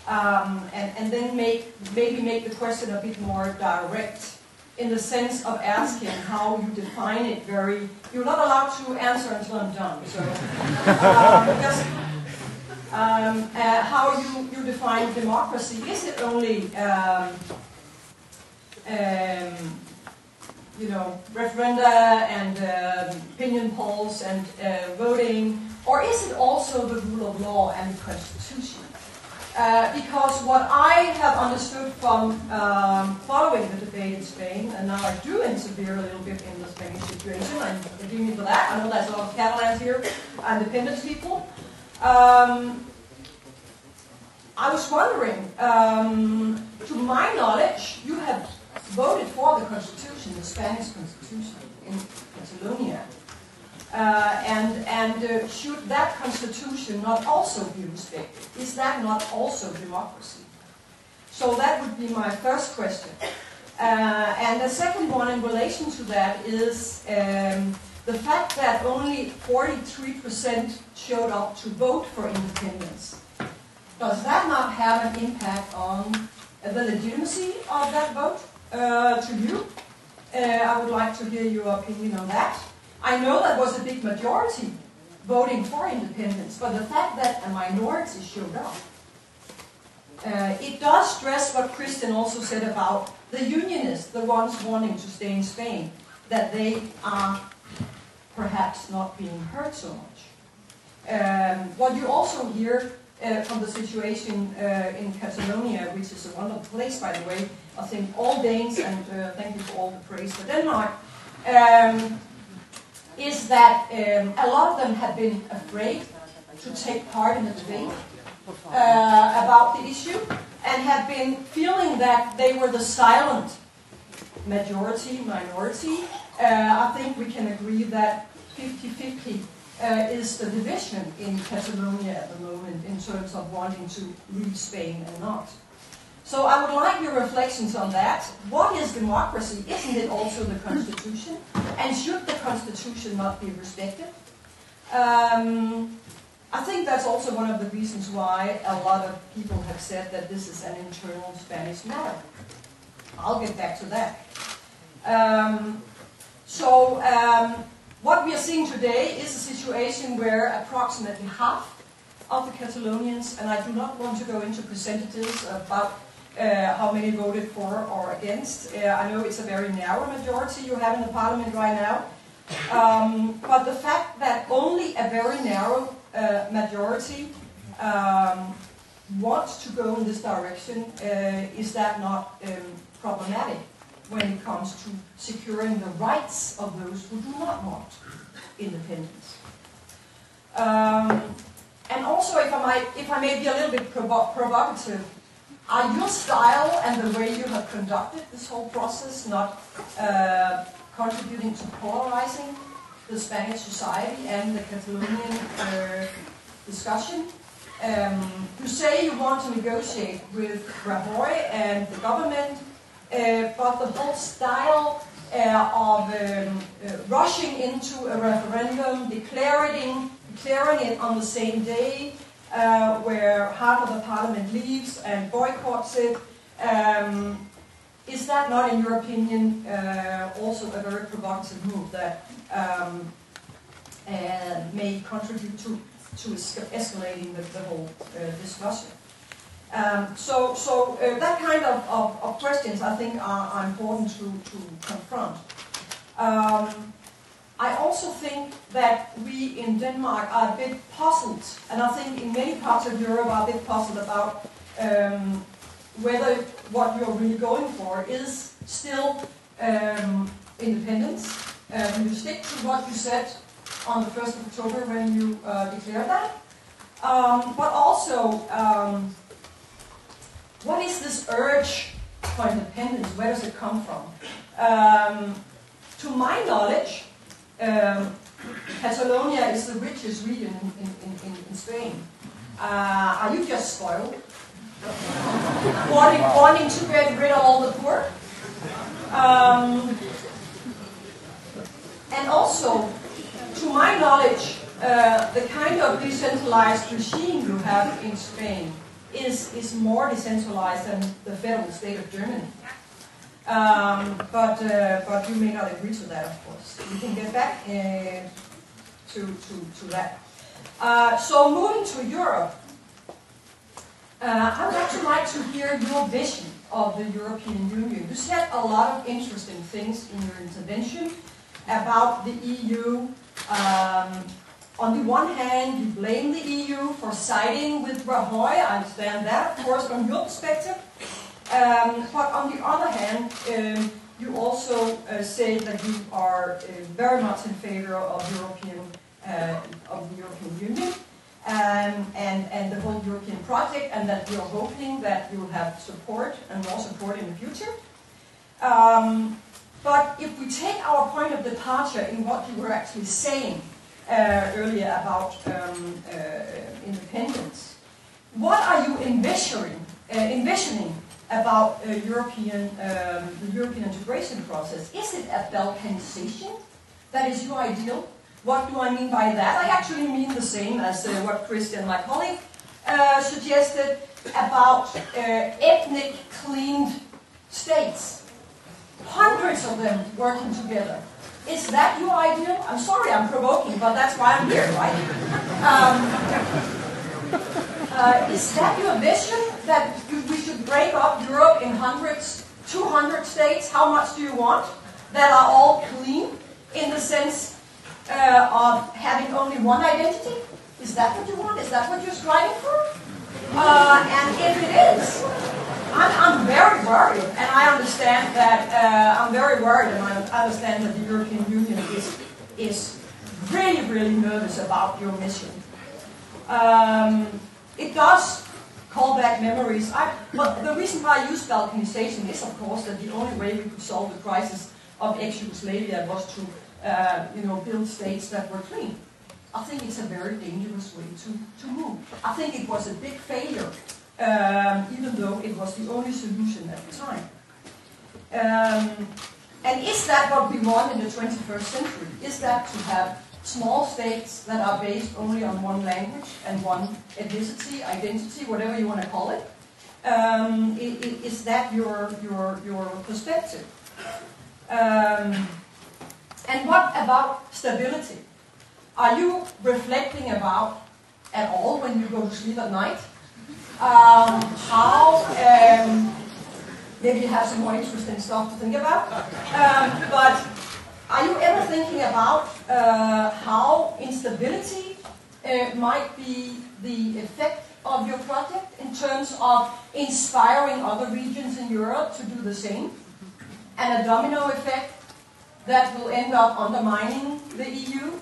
and then maybe make the question a bit more direct, in the sense of asking how you define it. You're not allowed to answer until I'm done. So just how you define democracy. Is it only referenda and opinion polls and voting, or is it also the rule of law and the constitution? Because what I have understood from following the debate in Spain, and now I do interfere a little bit in the Spanish situation, and forgive me for that, I know there's a lot of Catalans here, independence people. I was wondering, to my knowledge, you have voted for the constitution, the Spanish constitution in Catalonia. Should that constitution not also be respected? Is that not also democracy? So that would be my first question. And the second one in relation to that is the fact that only 43% showed up to vote for independence. Does that not have an impact on the legitimacy of that vote to you? I would like to hear your opinion on that. I know that was a big majority voting for independence, but the fact that a minority showed up, it does stress what Christian also said about the unionists, the ones wanting to stay in Spain, that they are perhaps not being heard so much. What you also hear from the situation in Catalonia, which is a wonderful place, by the way. I think all Danes, and thank you for all the praise for Denmark, is that a lot of them have been afraid to take part in the debate about the issue, and have been feeling that they were the silent majority, minority. I think we can agree that 50-50 is the division in Catalonia at the moment in terms of wanting to leave Spain and not. So I would like your reflections on that. What is democracy? Isn't it also the Constitution? And should the Constitution not be respected? I think that's also one of the reasons why a lot of people have said that this is an internal Spanish matter. I'll get back to that. What we are seeing today is a situation where approximately half of the Catalonians, and I do not want to go into percentages about how many voted for or against. I know it's a very narrow majority you have in the parliament right now. But the fact that only a very narrow majority wants to go in this direction, is that not problematic when it comes to securing the rights of those who do not want independence? And also, if I may be a little bit provocative, are your style and the way you have conducted this whole process not contributing to polarizing the Spanish society and the Catalonian discussion? You say you want to negotiate with Rajoy and the government, but the whole style of rushing into a referendum, declaring it on the same day, where half of the parliament leaves and boycotts it, is that not, in your opinion, also a very provocative move that may contribute to escalating the whole discussion? That kind of questions, I think, are important to confront. I also think that we in Denmark are a bit puzzled, and I think in many parts of Europe are a bit puzzled about whether what you're really going for is still independence. You stick to what you said on the 1st of October when you declared that. But also, what is this urge for independence? Where does it come from? To my knowledge, Catalonia is the richest region in Spain. Are you just spoiled? wanting to get rid of all the poor? And also, to my knowledge, the kind of decentralized regime you have in Spain is more decentralized than the federal state of Germany. But you may not agree to that, of course. We can get back to that. So moving to Europe, I would actually like to hear your vision of the European Union. You said a lot of interesting things in your intervention about the EU. On the one hand, you blame the EU for siding with Rajoy. I understand that, of course, from your perspective. But on the other hand, you also say that you are very much in favor of the European Union and the whole European project, and that you're hoping that you'll have support and more support in the future. But if we take our point of departure in what you were actually saying earlier about independence, what are you envisioning about the European integration process? Is it a Balkanization that is your ideal? What do I mean by that? I actually mean the same as what Christian, my colleague, suggested about ethnic cleaned states. Hundreds of them working together. Is that your ideal? I'm sorry I'm provoking, but that's why I'm here, right? Is that your vision, that we should break up Europe in hundreds, 200 states? How much do you want? That are all clean in the sense of having only one identity? Is that what you want? Is that what you're striving for? And if it is, I'm very worried, and I understand that I'm very worried, and I understand that the European Union is really, really nervous about your mission. It does call back memories. But the reason why I use balkanization is, of course, that the only way we could solve the crisis of ex-Yugoslavia was to, build states that were clean. I think it's a very dangerous way to move. I think it was a big failure, even though it was the only solution at the time. And is that what we want in the 21st century? Is that to have small states that are based only on one language and one ethnicity, identity, whatever you want to call it? Is that your perspective? And what about stability? Are you reflecting about at all when you go to sleep at night? Maybe you have some more interesting stuff to think about. But are you ever thinking about how instability might be the effect of your project in terms of inspiring other regions in Europe to do the same? And a domino effect that will end up undermining the EU?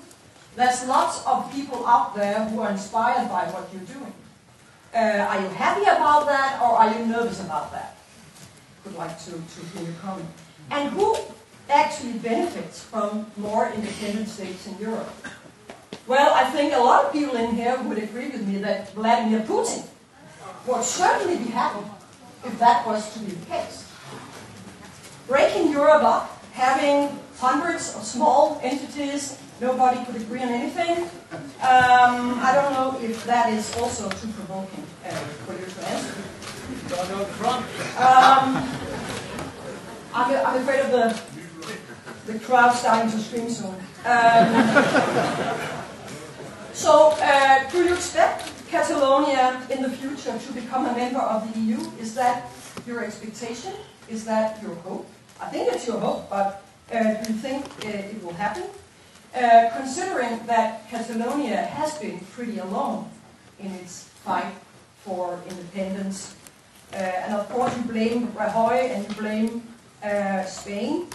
There's lots of people out there who are inspired by what you're doing. Are you happy about that, or are you nervous about that? Would like to hear your comment. And who actually benefits from more independent states in Europe? Well, I think a lot of people in here would agree with me that Vladimir Putin would certainly be happy if that was to be the case. Breaking Europe up, having hundreds of small entities, nobody could agree on anything. I don't know if that is also too provoking for you to answer. Donald Trump. I'm afraid of the crowd starting to scream soon. Do you expect Catalonia in the future to become a member of the EU? Is that your expectation? Is that your hope? I think it's your hope, but do you think it will happen? Considering that Catalonia has been pretty alone in its fight for independence. And of course you blame Rajoy and you blame Spain.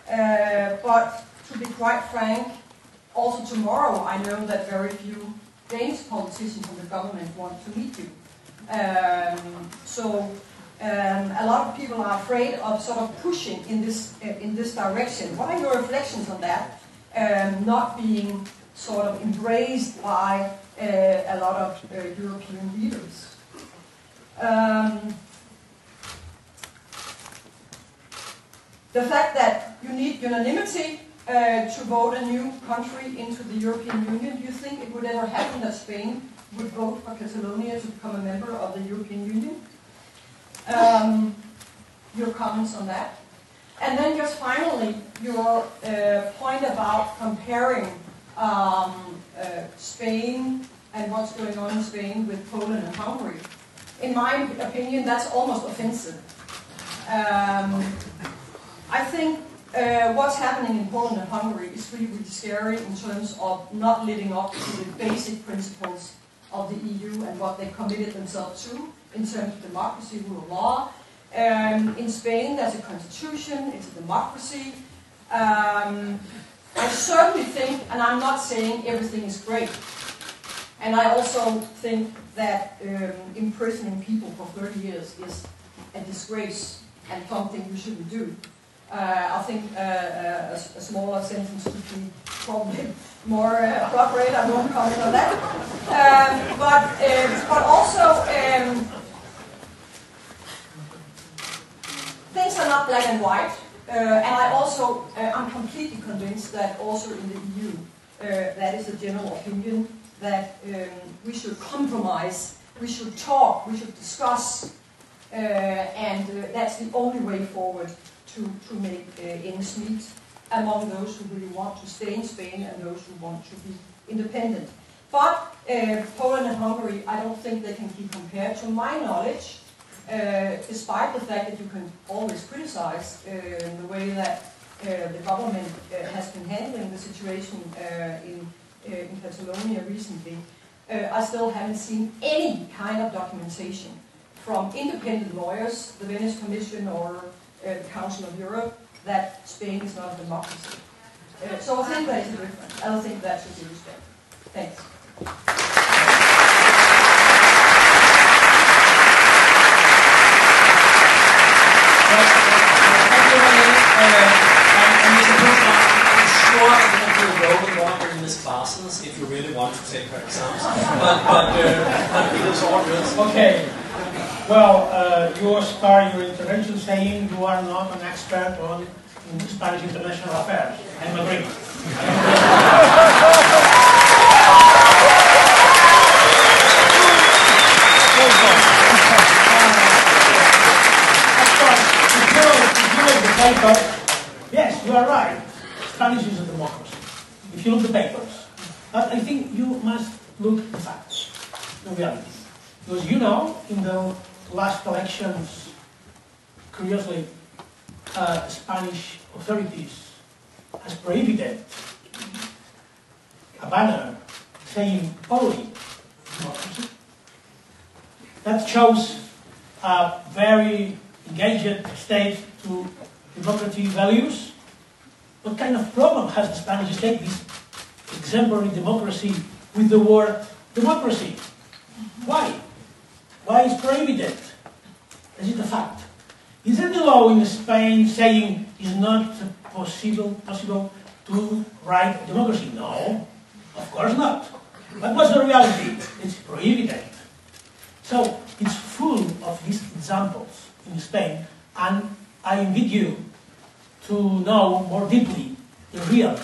But to be quite frank, also tomorrow I know that very few Danish politicians in the government want to meet you. A lot of people are afraid of sort of pushing in this direction. What are your reflections on that? Not being sort of embraced by a lot of European leaders. The fact that you need unanimity to vote a new country into the European Union, do you think it would ever happen that Spain would vote for Catalonia to become a member of the European Union? Your comments on that? And then just finally, your point about comparing Spain and what's going on in Spain with Poland and Hungary. In my opinion, that's almost offensive. I think what's happening in Poland and Hungary is really, really scary in terms of not living up to the basic principles of the EU and what they committed themselves to in terms of democracy, rule of law. In Spain, there's a constitution, it's a democracy. I certainly think, and I'm not saying everything is great, and I also think that imprisoning people for 30 years is a disgrace and something you shouldn't do. I think a smaller sentence would be probably more appropriate. I won't comment on that. But also, things are not black and white. And I also, I'm completely convinced that also in the EU, that is a general opinion, that we should compromise, we should talk, we should discuss, and that's the only way forward to make ends meet among those who really want to stay in Spain and those who want to be independent. But Poland and Hungary, I don't think they can be compared. To my knowledge, despite the fact that you can always criticize the way that the government has been handling the situation in Catalonia recently, I still haven't seen any kind of documentation from independent lawyers, the Venice Commission or the Council of Europe, that Spain is not a democracy. So I think that is different. I don't think that should be respected. Thanks. Classes if you really want to take her exams, but it is all good. Okay. Well, you start your intervention saying you are not an expert on Spanish international affairs. I'm agreeing. Of course, if you look the paper, yes, you are right. Spanish is a democracy. If you look the papers. But I think you must look at the facts, the reality. Because you know, in the last elections, curiously, Spanish authorities has prohibited a banner saying only democracy. That shows a very engaged state to democratic values. What kind of problem has the Spanish state, this exemplary democracy, with the word democracy? Why? Why is prohibited? Is it a fact? Is it the law in Spain saying it's not possible to write democracy? No, of course not. But what's the reality? It's prohibited. So it's full of these examples in Spain, and I invite you to know more deeply the reality.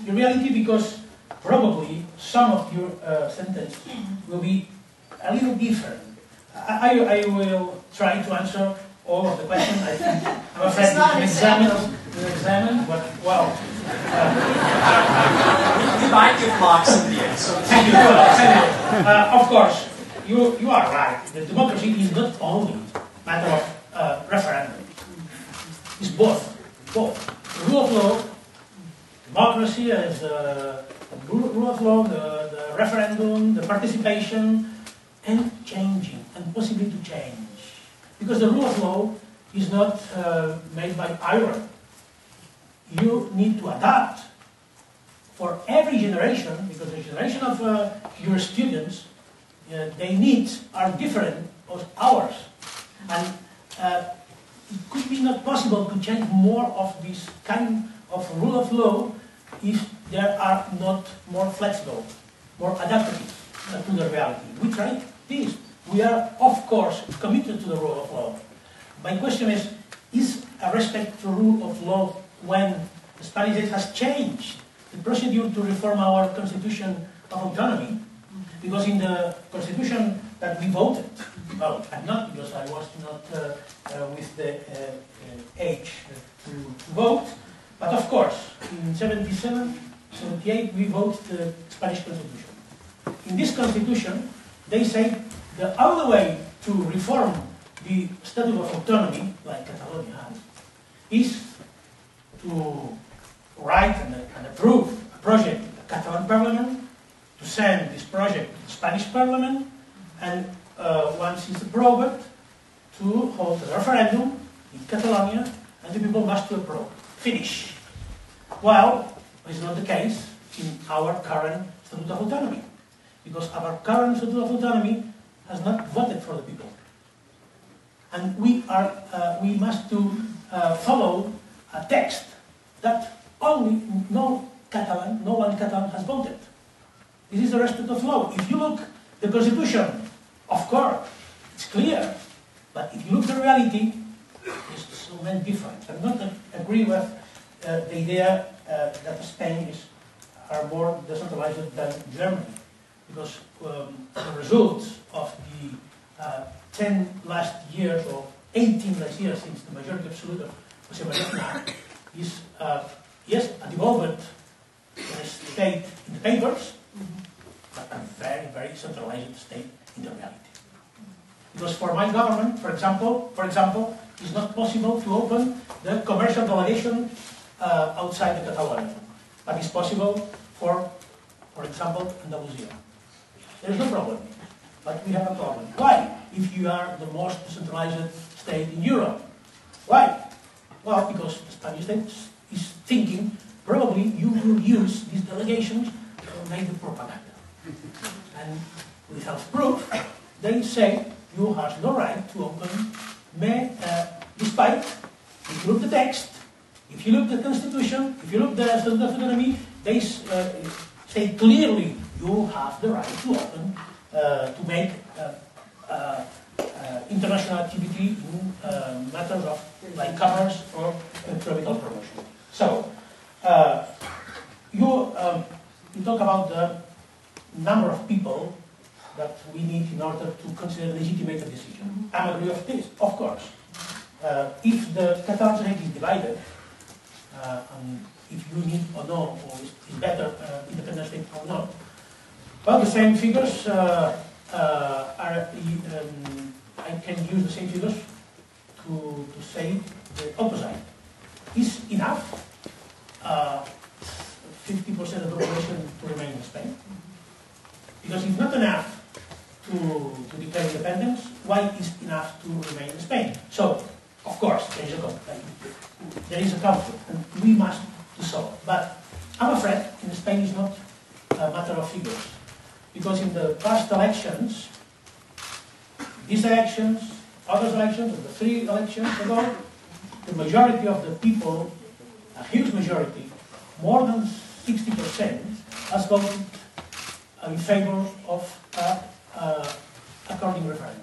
The reality, because probably some of your sentence will be a little different. I will try to answer all of the questions. I think I'm afraid it's an examine, but well. We might give marks in the end. So Thank you. Of course, you are right. The democracy is not only a matter of referendum. It's both. The rule of law, democracy as the rule of law, the referendum, the participation, and changing, and possibly to change. Because the rule of law is not made by iron. You need to adapt for every generation, because the generation of your students, their needs are different of ours. And it could be not possible to change more of this kind of rule of law if there are not more flexible, more adaptive to the reality. We try this. We are, of course, committed to the rule of law. My question is a respect to rule of law when the Spanish state has changed the procedure to reform our constitution of autonomy? Because in the constitution that we voted, well, I'm not, because I was not with the age to vote, but of course, in 77, 78, we voted the Spanish constitution. In this constitution, they say the only way to reform the statute of autonomy, like Catalonia has, is to write and approve a project in the Catalan parliament, to send this project to the Spanish parliament, and once it's approved, to hold a referendum in Catalonia, and the people must approve. Finish. Well, it's not the case in our current statute of autonomy, because our current statute of autonomy has not voted for the people. And we must follow a text that only no one Catalan has voted. This is the respect of law. If you look the constitution, of course, it's clear. But if you look the reality, it's so many different. I'm not agree with the idea that Spain are more decentralized than Germany, because the results of the 10 last years or 18 last years since the majority absolute of José María Aznar is yes, a developed state in the papers, but a very, very centralized state in the reality. Because for my government, for example, it's not possible to open the commercial delegation outside the Catalonia, but it's possible for example, Andalusia. There's no problem. But we have a problem. Why? If you are the most decentralized state in Europe. Why? Well, because the Spanish state is thinking probably you will use these delegations to make the propaganda. And without proof, they say you have no right to open, despite, if you look the text, if you look the constitution, if you look the statute of autonomy, they say clearly you have the right to open, to make international activity in matters of like commerce or tropical promotion. So, you talk about the number of people that we need in order to consider legitimate a decision. I agree with this, of course. If the Catalan state is divided, and if you need or no, or is better independent state or not, well, the same figures I can use the same figures to say the opposite. Is enough 50% of the population to remain in Spain? Because if not enough to declare independence, why is enough to remain in Spain? So, of course, there is a conflict, and we must solve. But I'm afraid in Spain it's not a matter of figures, because in the past elections, these elections, other elections, and the 3 elections ago, the majority of the people, a huge majority, more than 60%, has voted in favor of according referendum.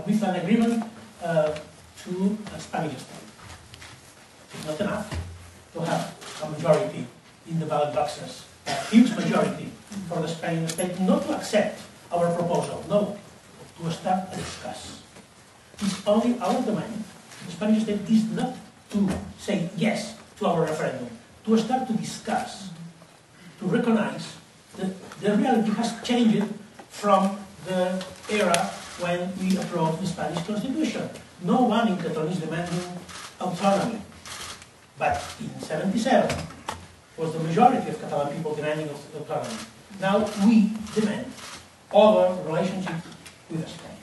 With an agreement to a Spanish state. It's not enough to have a majority in the ballot boxes, a huge majority for the Spanish state not to accept our proposal, no, to start and discuss. It's only our demand. The Spanish state is not to say yes to our referendum, to start to discuss, to recognize that the reality has changed from the era when we approved the Spanish Constitution. No one in Catalonia is demanding autonomy. But in 1977 was the majority of Catalan people demanding autonomy. Now we demand other relationships with Spain.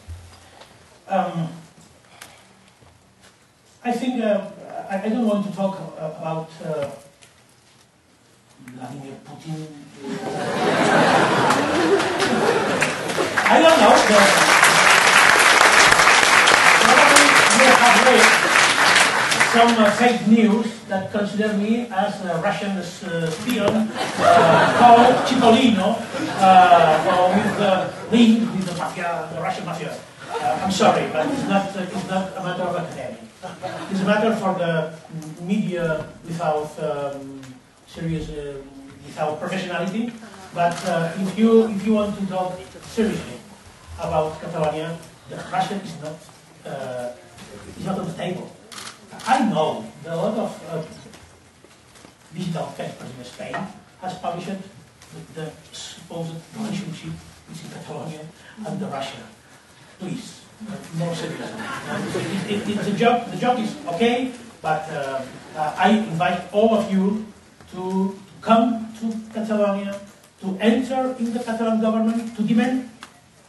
I think I don't want to talk about Vladimir Putin. I don't know. Probably you have read some fake news that consider me as a Russian spion called Cipollino, with the link with the mafia, the Russian mafia. I'm sorry, but it's not a matter of academic. It's a matter for the media without serious, without professionality. But if you want to talk seriously about Catalonia, Russia is not on the table. I know that a lot of digital papers in Spain has published the supposed relationship between Catalonia and Russia. Please, more seriously. The job is okay, but I invite all of you to come to Catalonia, to enter in the Catalan government, to demand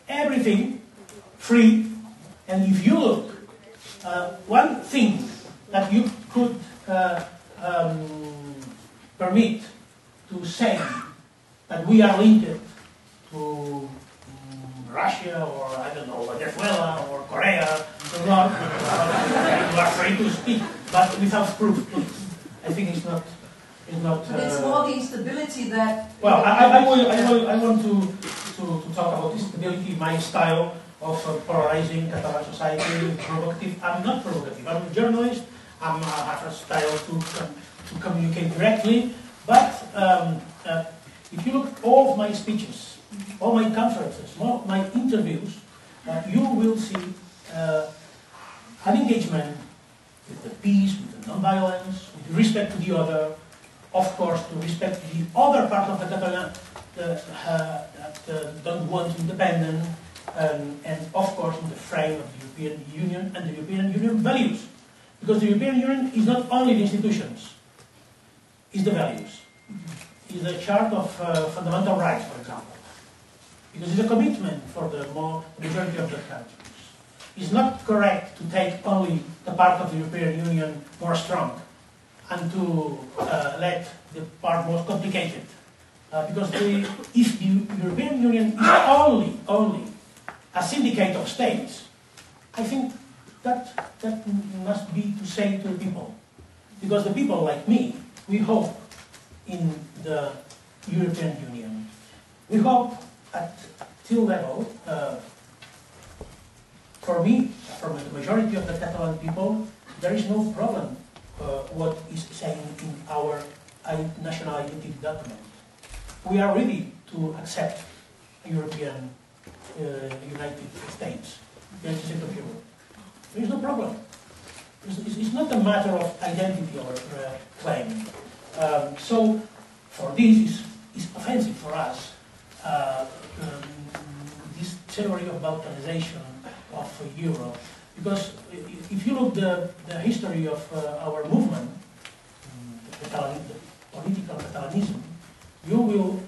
everything free. And if you look, one thing that you could permit to say that we are linked to Russia or, I don't know, Venezuela or Korea or not, you are free to speak, but without proof, please. I think it's not. It's more the instability that. Well, I want to talk about instability, my style of polarizing Catalan society, provocative. I'm not provocative. I'm a journalist. I have a style to communicate directly. But if you look at all of my speeches, all my conferences, all my interviews, you will see an engagement with the peace, with the non-violence, with respect to the other, of course, to respect the other part of the Catalan that don't want independence, and of course in the frame of the European Union and the European Union values. Because the European Union is not only the institutions, it's the values. is the Chart of Fundamental Rights, for example, because it's a commitment for the majority of the countries. It's not correct to take only the part of the European Union more strong and to let the part more complicated. Because if the European Union is only a syndicate of states, I think that must be to say to the people. Because the people like me, we hope in the European Union. We hope at till level, for me, for the majority of the Catalan people, there is no problem what is saying in our national identity document. We are ready to accept European United States, the United States of Europe. There is no problem. It's not a matter of identity or claim. So, for this, it's offensive for us, this theory of Balkanization of Europe. Because if you look the history of our movement, the political Catalanism, you will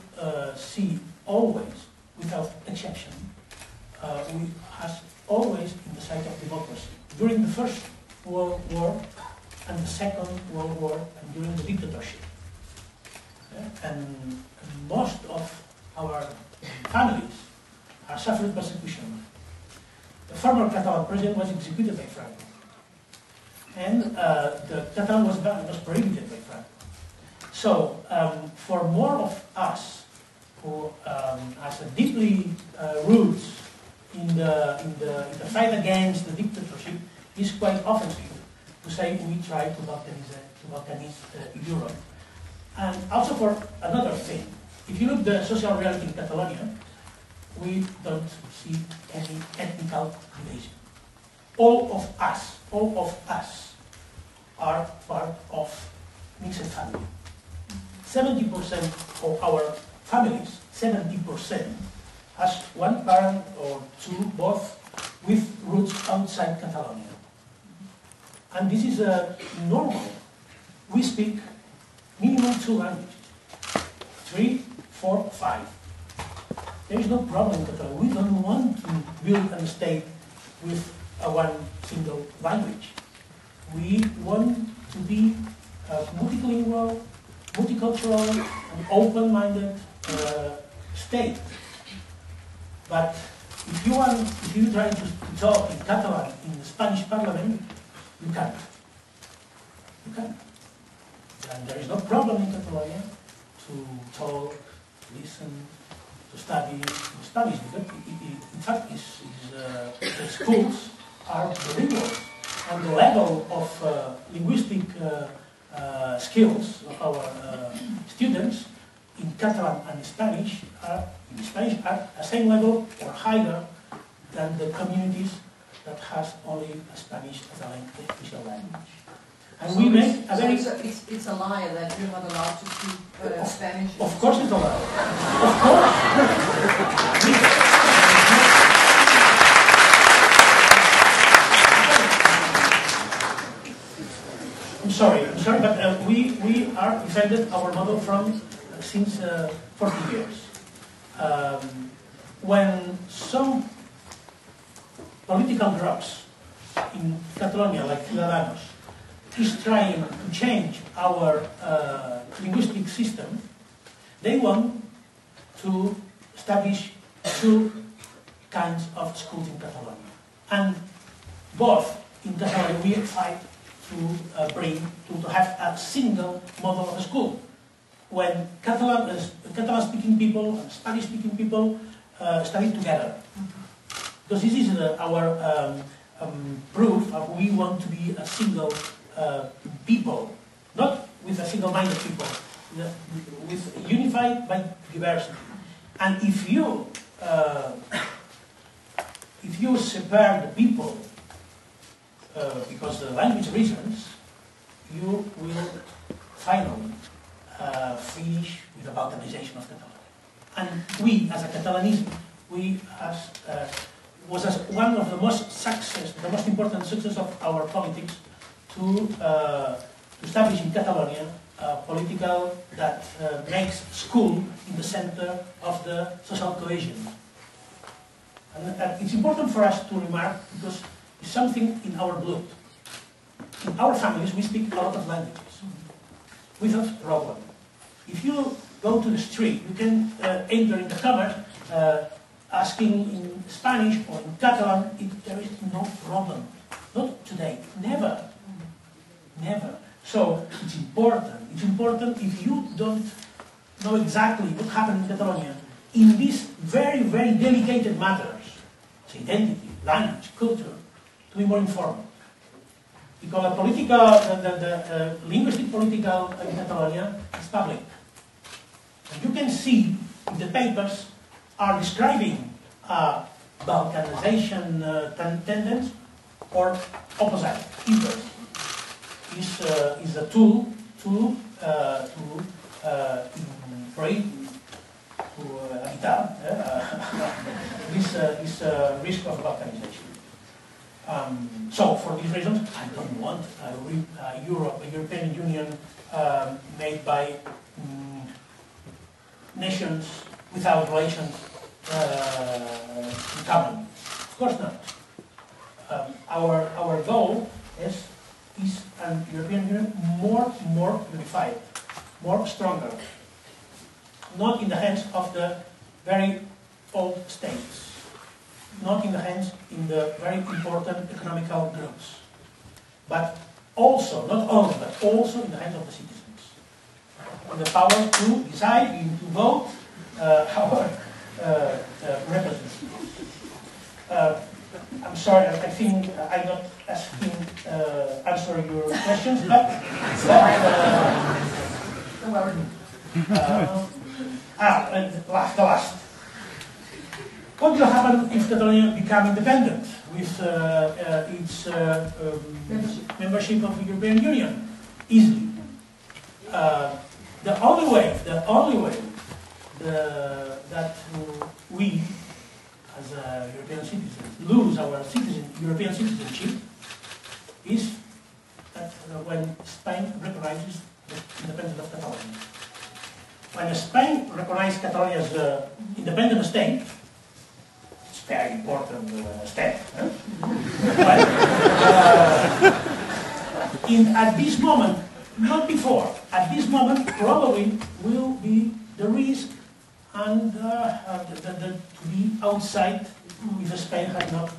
see always, without exception, we has always in the side of democracy. During the First World War and the Second World War and during the dictatorship. And most of our families are suffered persecution. The former Catalan president was executed by Franco. And the Catalan was prohibited by Franco. So, for more of us who has a deeply roots in the fight against the dictatorship, is quite offensive to say we try to Balkanize Europe. And also for another thing, if you look at the social reality in Catalonia, we don't see any ethnical division. All of us are part of mixed family. 70% of our families, 70%, has one parent or two, both, with roots outside Catalonia. And this is normal. We speak minimum 2 languages. 3, 4, 5. There is no problem in Catalonia. We don't want to build a state with one single language. We want to be a multilingual, multicultural, and open-minded state. But if you try to talk in Catalan in the Spanish Parliament, you can't. You can't. And there is no problem in Catalonia to talk, listen, to study Spanish. Because in fact, the schools are bilingual, and the level of linguistic skills of our students in Catalan and Spanish are at the same level or higher than the communities that has only a Spanish as an official language. And so we make a very... it's a lie that you're not allowed to speak Spanish? Of course it's a lie. Of course. I'm sorry, but we are defended our model from since 40 years. When some political groups in Catalonia, like Ciudadanos, is trying to change our linguistic system, they want to establish 2 kinds of schools in Catalonia. And both in Catalonia we fight to have a single model of a school. When Catalan-speaking people and Spanish-speaking people study together. Because this is our proof of we want to be a single people, not with a single-minded people, with unified by diversity. And if you separate the people because of the language reasons, you will finally finish with the Balkanization of Catalonia. And we, as a Catalanism, was one of the most important success of our politics to establish in Catalonia political that makes school in the center of the social cohesion. And it's important for us to remark because it's something in our blood. In our families, we speak a lot of languages without problem. If you go to the street, you can enter in the commerce asking in Spanish or in Catalan, there is no problem. Not today, never. Never. So it's important. It's important if you don't know exactly what happened in Catalonia in these very, very delicate matters, so identity, language, culture, to be more informed. Because the linguistic political in Catalonia is public. And you can see if the papers are describing Balkanization tendency or opposite, inverse. Is a tool to evitar this risk of balkanization. So, for these reasons, I don't want a European Union made by nations without relations in common. Of course not. Our goal is an European Union more unified, more stronger, not in the hands of the very old states, not in the hands in the very important economical groups, but also, not only, but also in the hands of the citizens. And the power to decide, to vote our representatives. I'm sorry, I think I'm not answering your questions, but the last. What will happen if Catalonia becomes independent with its membership of the European Union? Easily. The only way that we as European citizens lose our European citizenship is that when Spain recognizes the independence of Catalonia. When Spain recognizes Catalonia as an independent state, it's a very important step. But, at this moment, not before, at this moment probably will be the risk and to be outside if Spain had not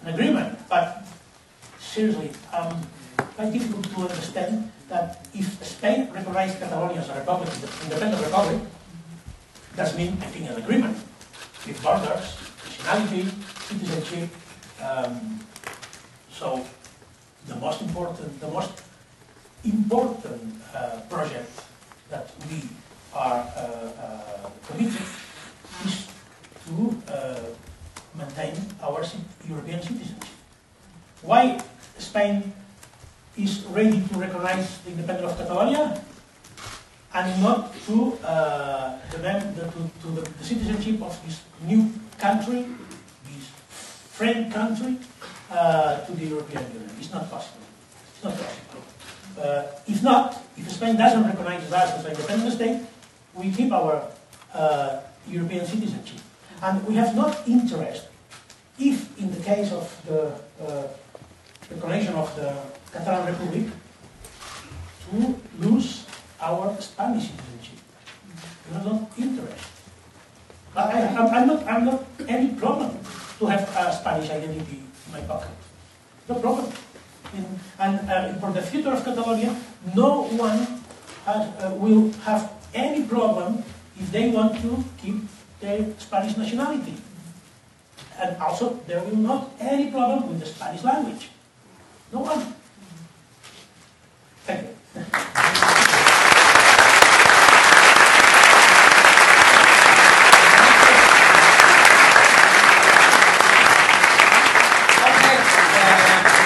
an agreement. But seriously, quite difficult to understand that if Spain recognized Catalonia as a republic, independent republic, that means I think an agreement with borders, nationality, citizenship. So the most important project that we are committed is to maintain our European citizenship. Why Spain is ready to recognize the independence of Catalonia and not to the citizenship of this new country, this friend country, to the European Union? It's not possible. It's not possible. If Spain doesn't recognize us as an independent state, we keep our European citizenship. And we have not interest, if in the case of the recognition of the Catalan Republic, to lose our Spanish citizenship. We have no interest. I'm not any problem to have a Spanish identity in my pocket. No problem. And for the future of Catalonia, no one will have any problem if they want to keep their Spanish nationality. And also, there will not any problem with the Spanish language. No one. Thank you.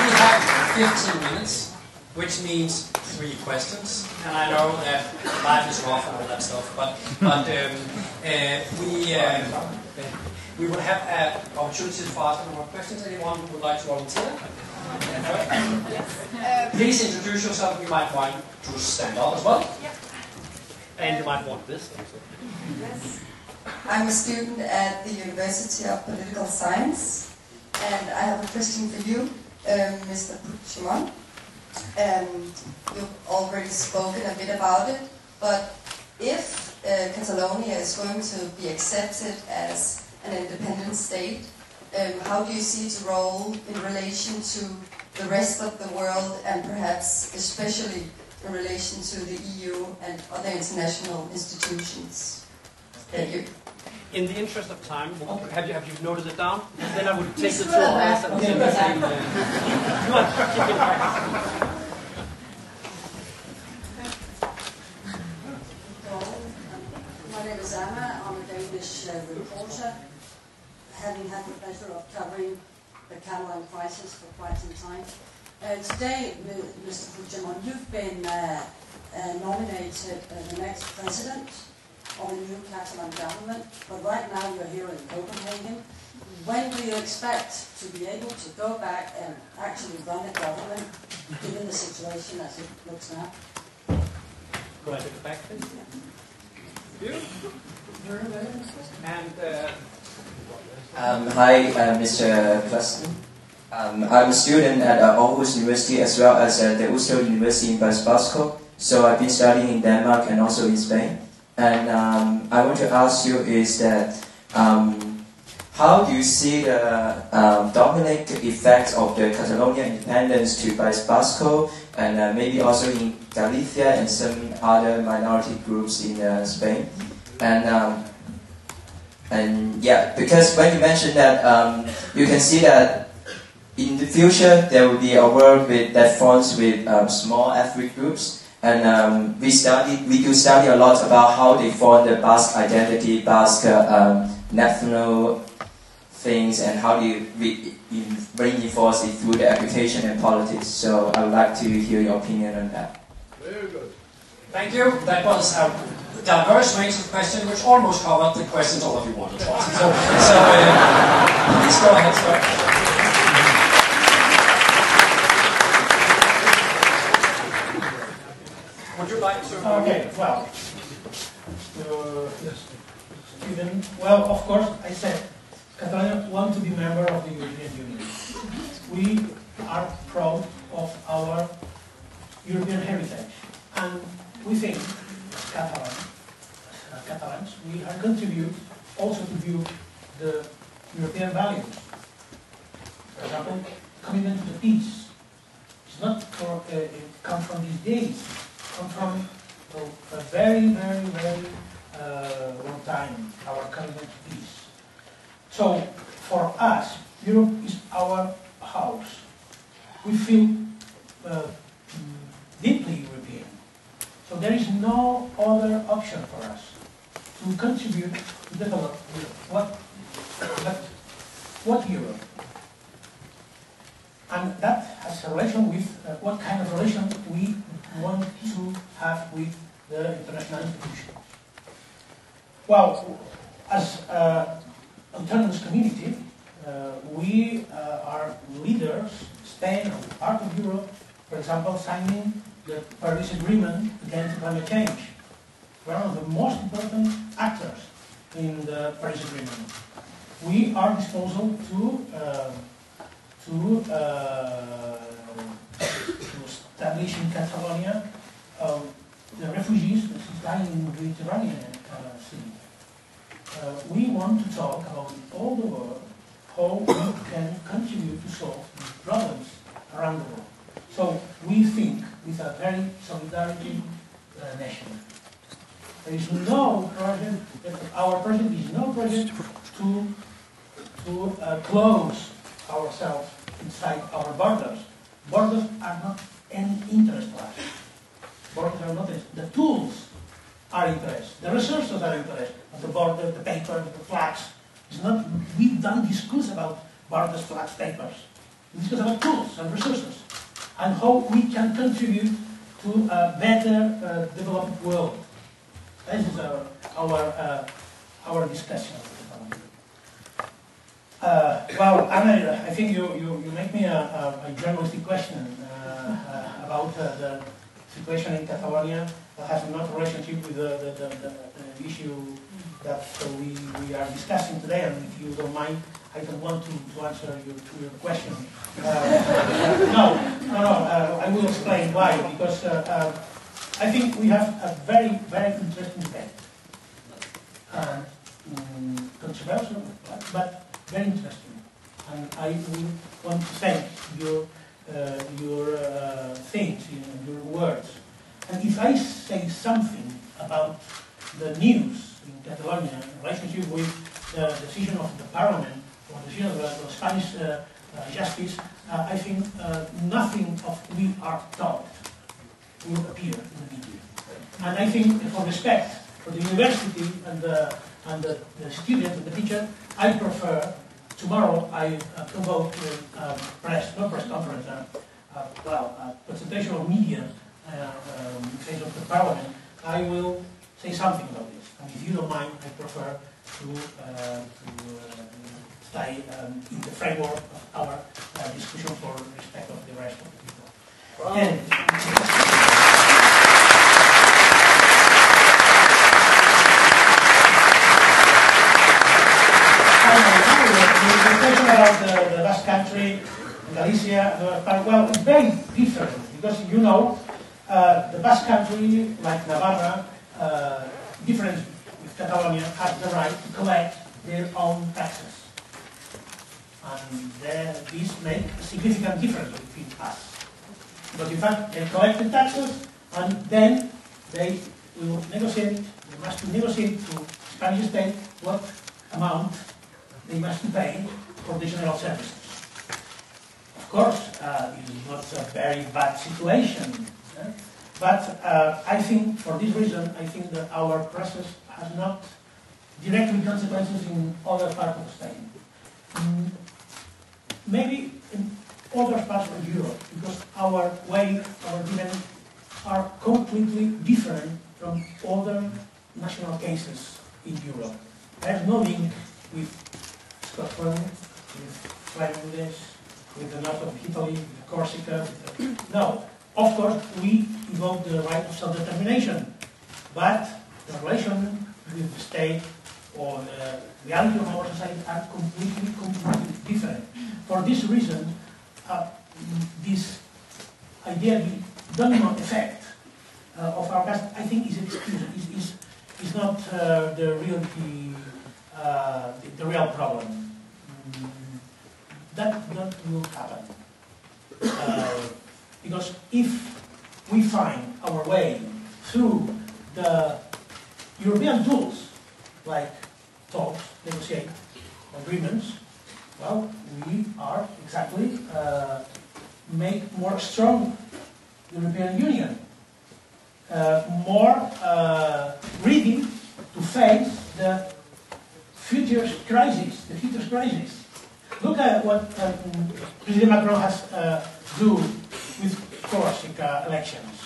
We have 15 minutes, which means 3 questions. And I know that life is rough and all that stuff, but we will have an opportunity for asking more questions. Anyone who would like to volunteer? Please introduce yourself. You might want to stand up as well. And you might want this. Yes. I'm a student at the University of Political Science, and I have a question for you, Mr. Puigdemont. You've already spoken a bit about it, but if Catalonia is going to be accepted as an independent state, how do you see its role in relation to the rest of the world, and perhaps especially in relation to the EU and other international institutions? Thank you. In the interest of time, have you noted it down? Then I would take the 2 hours and send the same. You are taking My name is Anna. I'm a Danish reporter, having had the pleasure of covering the Catalan crisis for quite some time. Today, Mr. Puigdemont, you've been nominated the next president of a new Catalan government, but right now you're here in Copenhagen. When do you expect to be able to go back and actually run a government, given the situation as it looks now? Go ahead, back please. You? And hi, Mr. Clusten. I'm a student at Aarhus University as well as the Oslo University in País Vasco. So I've been studying in Denmark and also in Spain. And I want to ask you is that how do you see the dominic effect of the Catalonia independence to País Vasco and maybe also in Galicia and some other minority groups in Spain? And yeah, because when you mentioned that you can see that in the future there will be a world that forms with small ethnic groups. And we do study a lot about how they form the Basque identity, Basque national things, and how they reinforce it through the education and politics. So I would like to hear your opinion on that. very good. Thank you. That was a diverse range of questions, which almost covered the questions all of you wanted to ask. So please go ahead, sir. Would you like to? Okay, well, Stephen, well, of course, I said Catalonia wants to be member of the European Union. We are proud of our European heritage, and we think Catalans, we are contribute also to build the European values. For example, commitment to the peace. It's not for come from these days. Come from a very, very, very long time, our commitment to peace. So, for us, Europe is our house. We feel deeply European. So there is no other option for us to contribute to develop Europe. What Europe? And that has a relation with what kind of relation we want to have with the international institutions. Well, as an autonomous community, we are leaders, Spain, part of Europe, for example, signing the Paris Agreement against climate change. We're one of the most important actors in the Paris Agreement. We are disposal to establish in Catalonia the refugees that is lying in the Mediterranean Sea. We want to talk about all the world, how we can contribute to solve these problems around the world. So we think with a very solidarity nation. There is no project, our project is no project to close ourselves inside our borders. Borders are not any interest to us. Borders are not the tools are interest. The resources are interest. The border, the paper, the flags. It's not. We don't discuss about borders, flags, papers. We discuss about tools and resources and how we can contribute to a better developed world. This is our discussion. Well, Anna, I think you make me a journalistic question about the situation in Catalonia that has no relationship with the issue that we are discussing today. And if you don't mind, I don't want to answer your question. No, I will explain why. Because I think we have a very, very interesting debate. Controversial, but very interesting. And I will want to thank your things, your words. And if I say something about the news in Catalonia in relationship with the decision of the Parliament or the decision of the Spanish justice, I think nothing of we are taught will appear in the media. And I think, for respect for the university and the student and the teacher, I prefer tomorrow I convoke a press conference, a presentation of media in face of the Parliament. I will say something about this. And if you don't mind, I prefer to stay in the framework of our discussion for respect of the rest of the people. Wow. And, the question about the Basque Country, Galicia, well, it's very different because you know the Basque Country, like Navarra, different with Catalonia, has the right to collect their own taxes. And this makes a significant difference between us. But in fact, they collect the taxes and then they will negotiate, they must negotiate to Spanish state what amount they must pay for the general services. Of course, it is not a very bad situation, but I think for this reason, I think that our process has not directly consequences in other parts of Spain. Maybe in other parts of Europe, because our way, our demand are completely different from other national cases in Europe. There's no link with Scotland, with Flanders, with the north of Italy, with Corsica. No, of course, we invoke the right of self-determination, but the relation with the state or the reality of our society are completely different. For this reason, this idea, the domino effect of our past, I think is not the real problem. That will happen. Because if we find our way through the European tools, like talks, negotiate, agreements, well, we are exactly make more strong European Union, more ready to face the future crisis. Look at what President Macron has do with Corsica elections.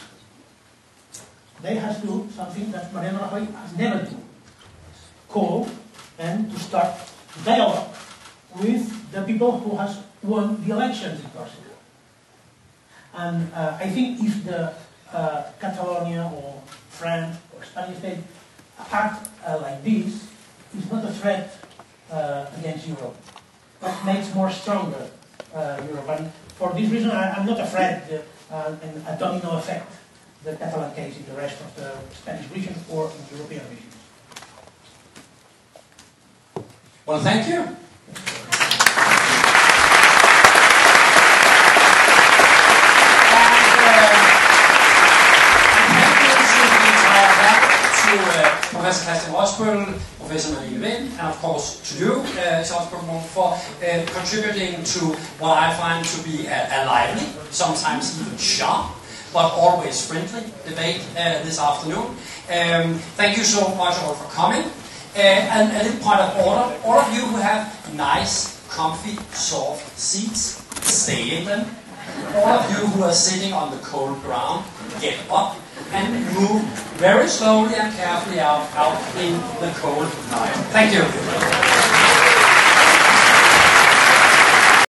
They have to do something that Mariano Rajoy has never done. Call and to start dialogue with the people who has won the elections in Corsica. And I think if the Catalonia or France or Spanish state act like this, it's not a threat against Europe, but makes more stronger Europe. And for this reason, I'm not afraid a domino effect, the Catalan case in the rest of the Spanish region or in European regions. Well, thank you. Professor Christian Rosbøl, Professor Marie Vind, and of course to you, Charles Puigdemont, for contributing to what I find to be a lively, sometimes even sharp, but always friendly debate this afternoon. Thank you so much all for coming. And a little point of order, all of you who have nice, comfy, soft seats, stay in them. All of you who are sitting on the cold ground, get up and move very slowly and carefully out in the cold night. Thank you.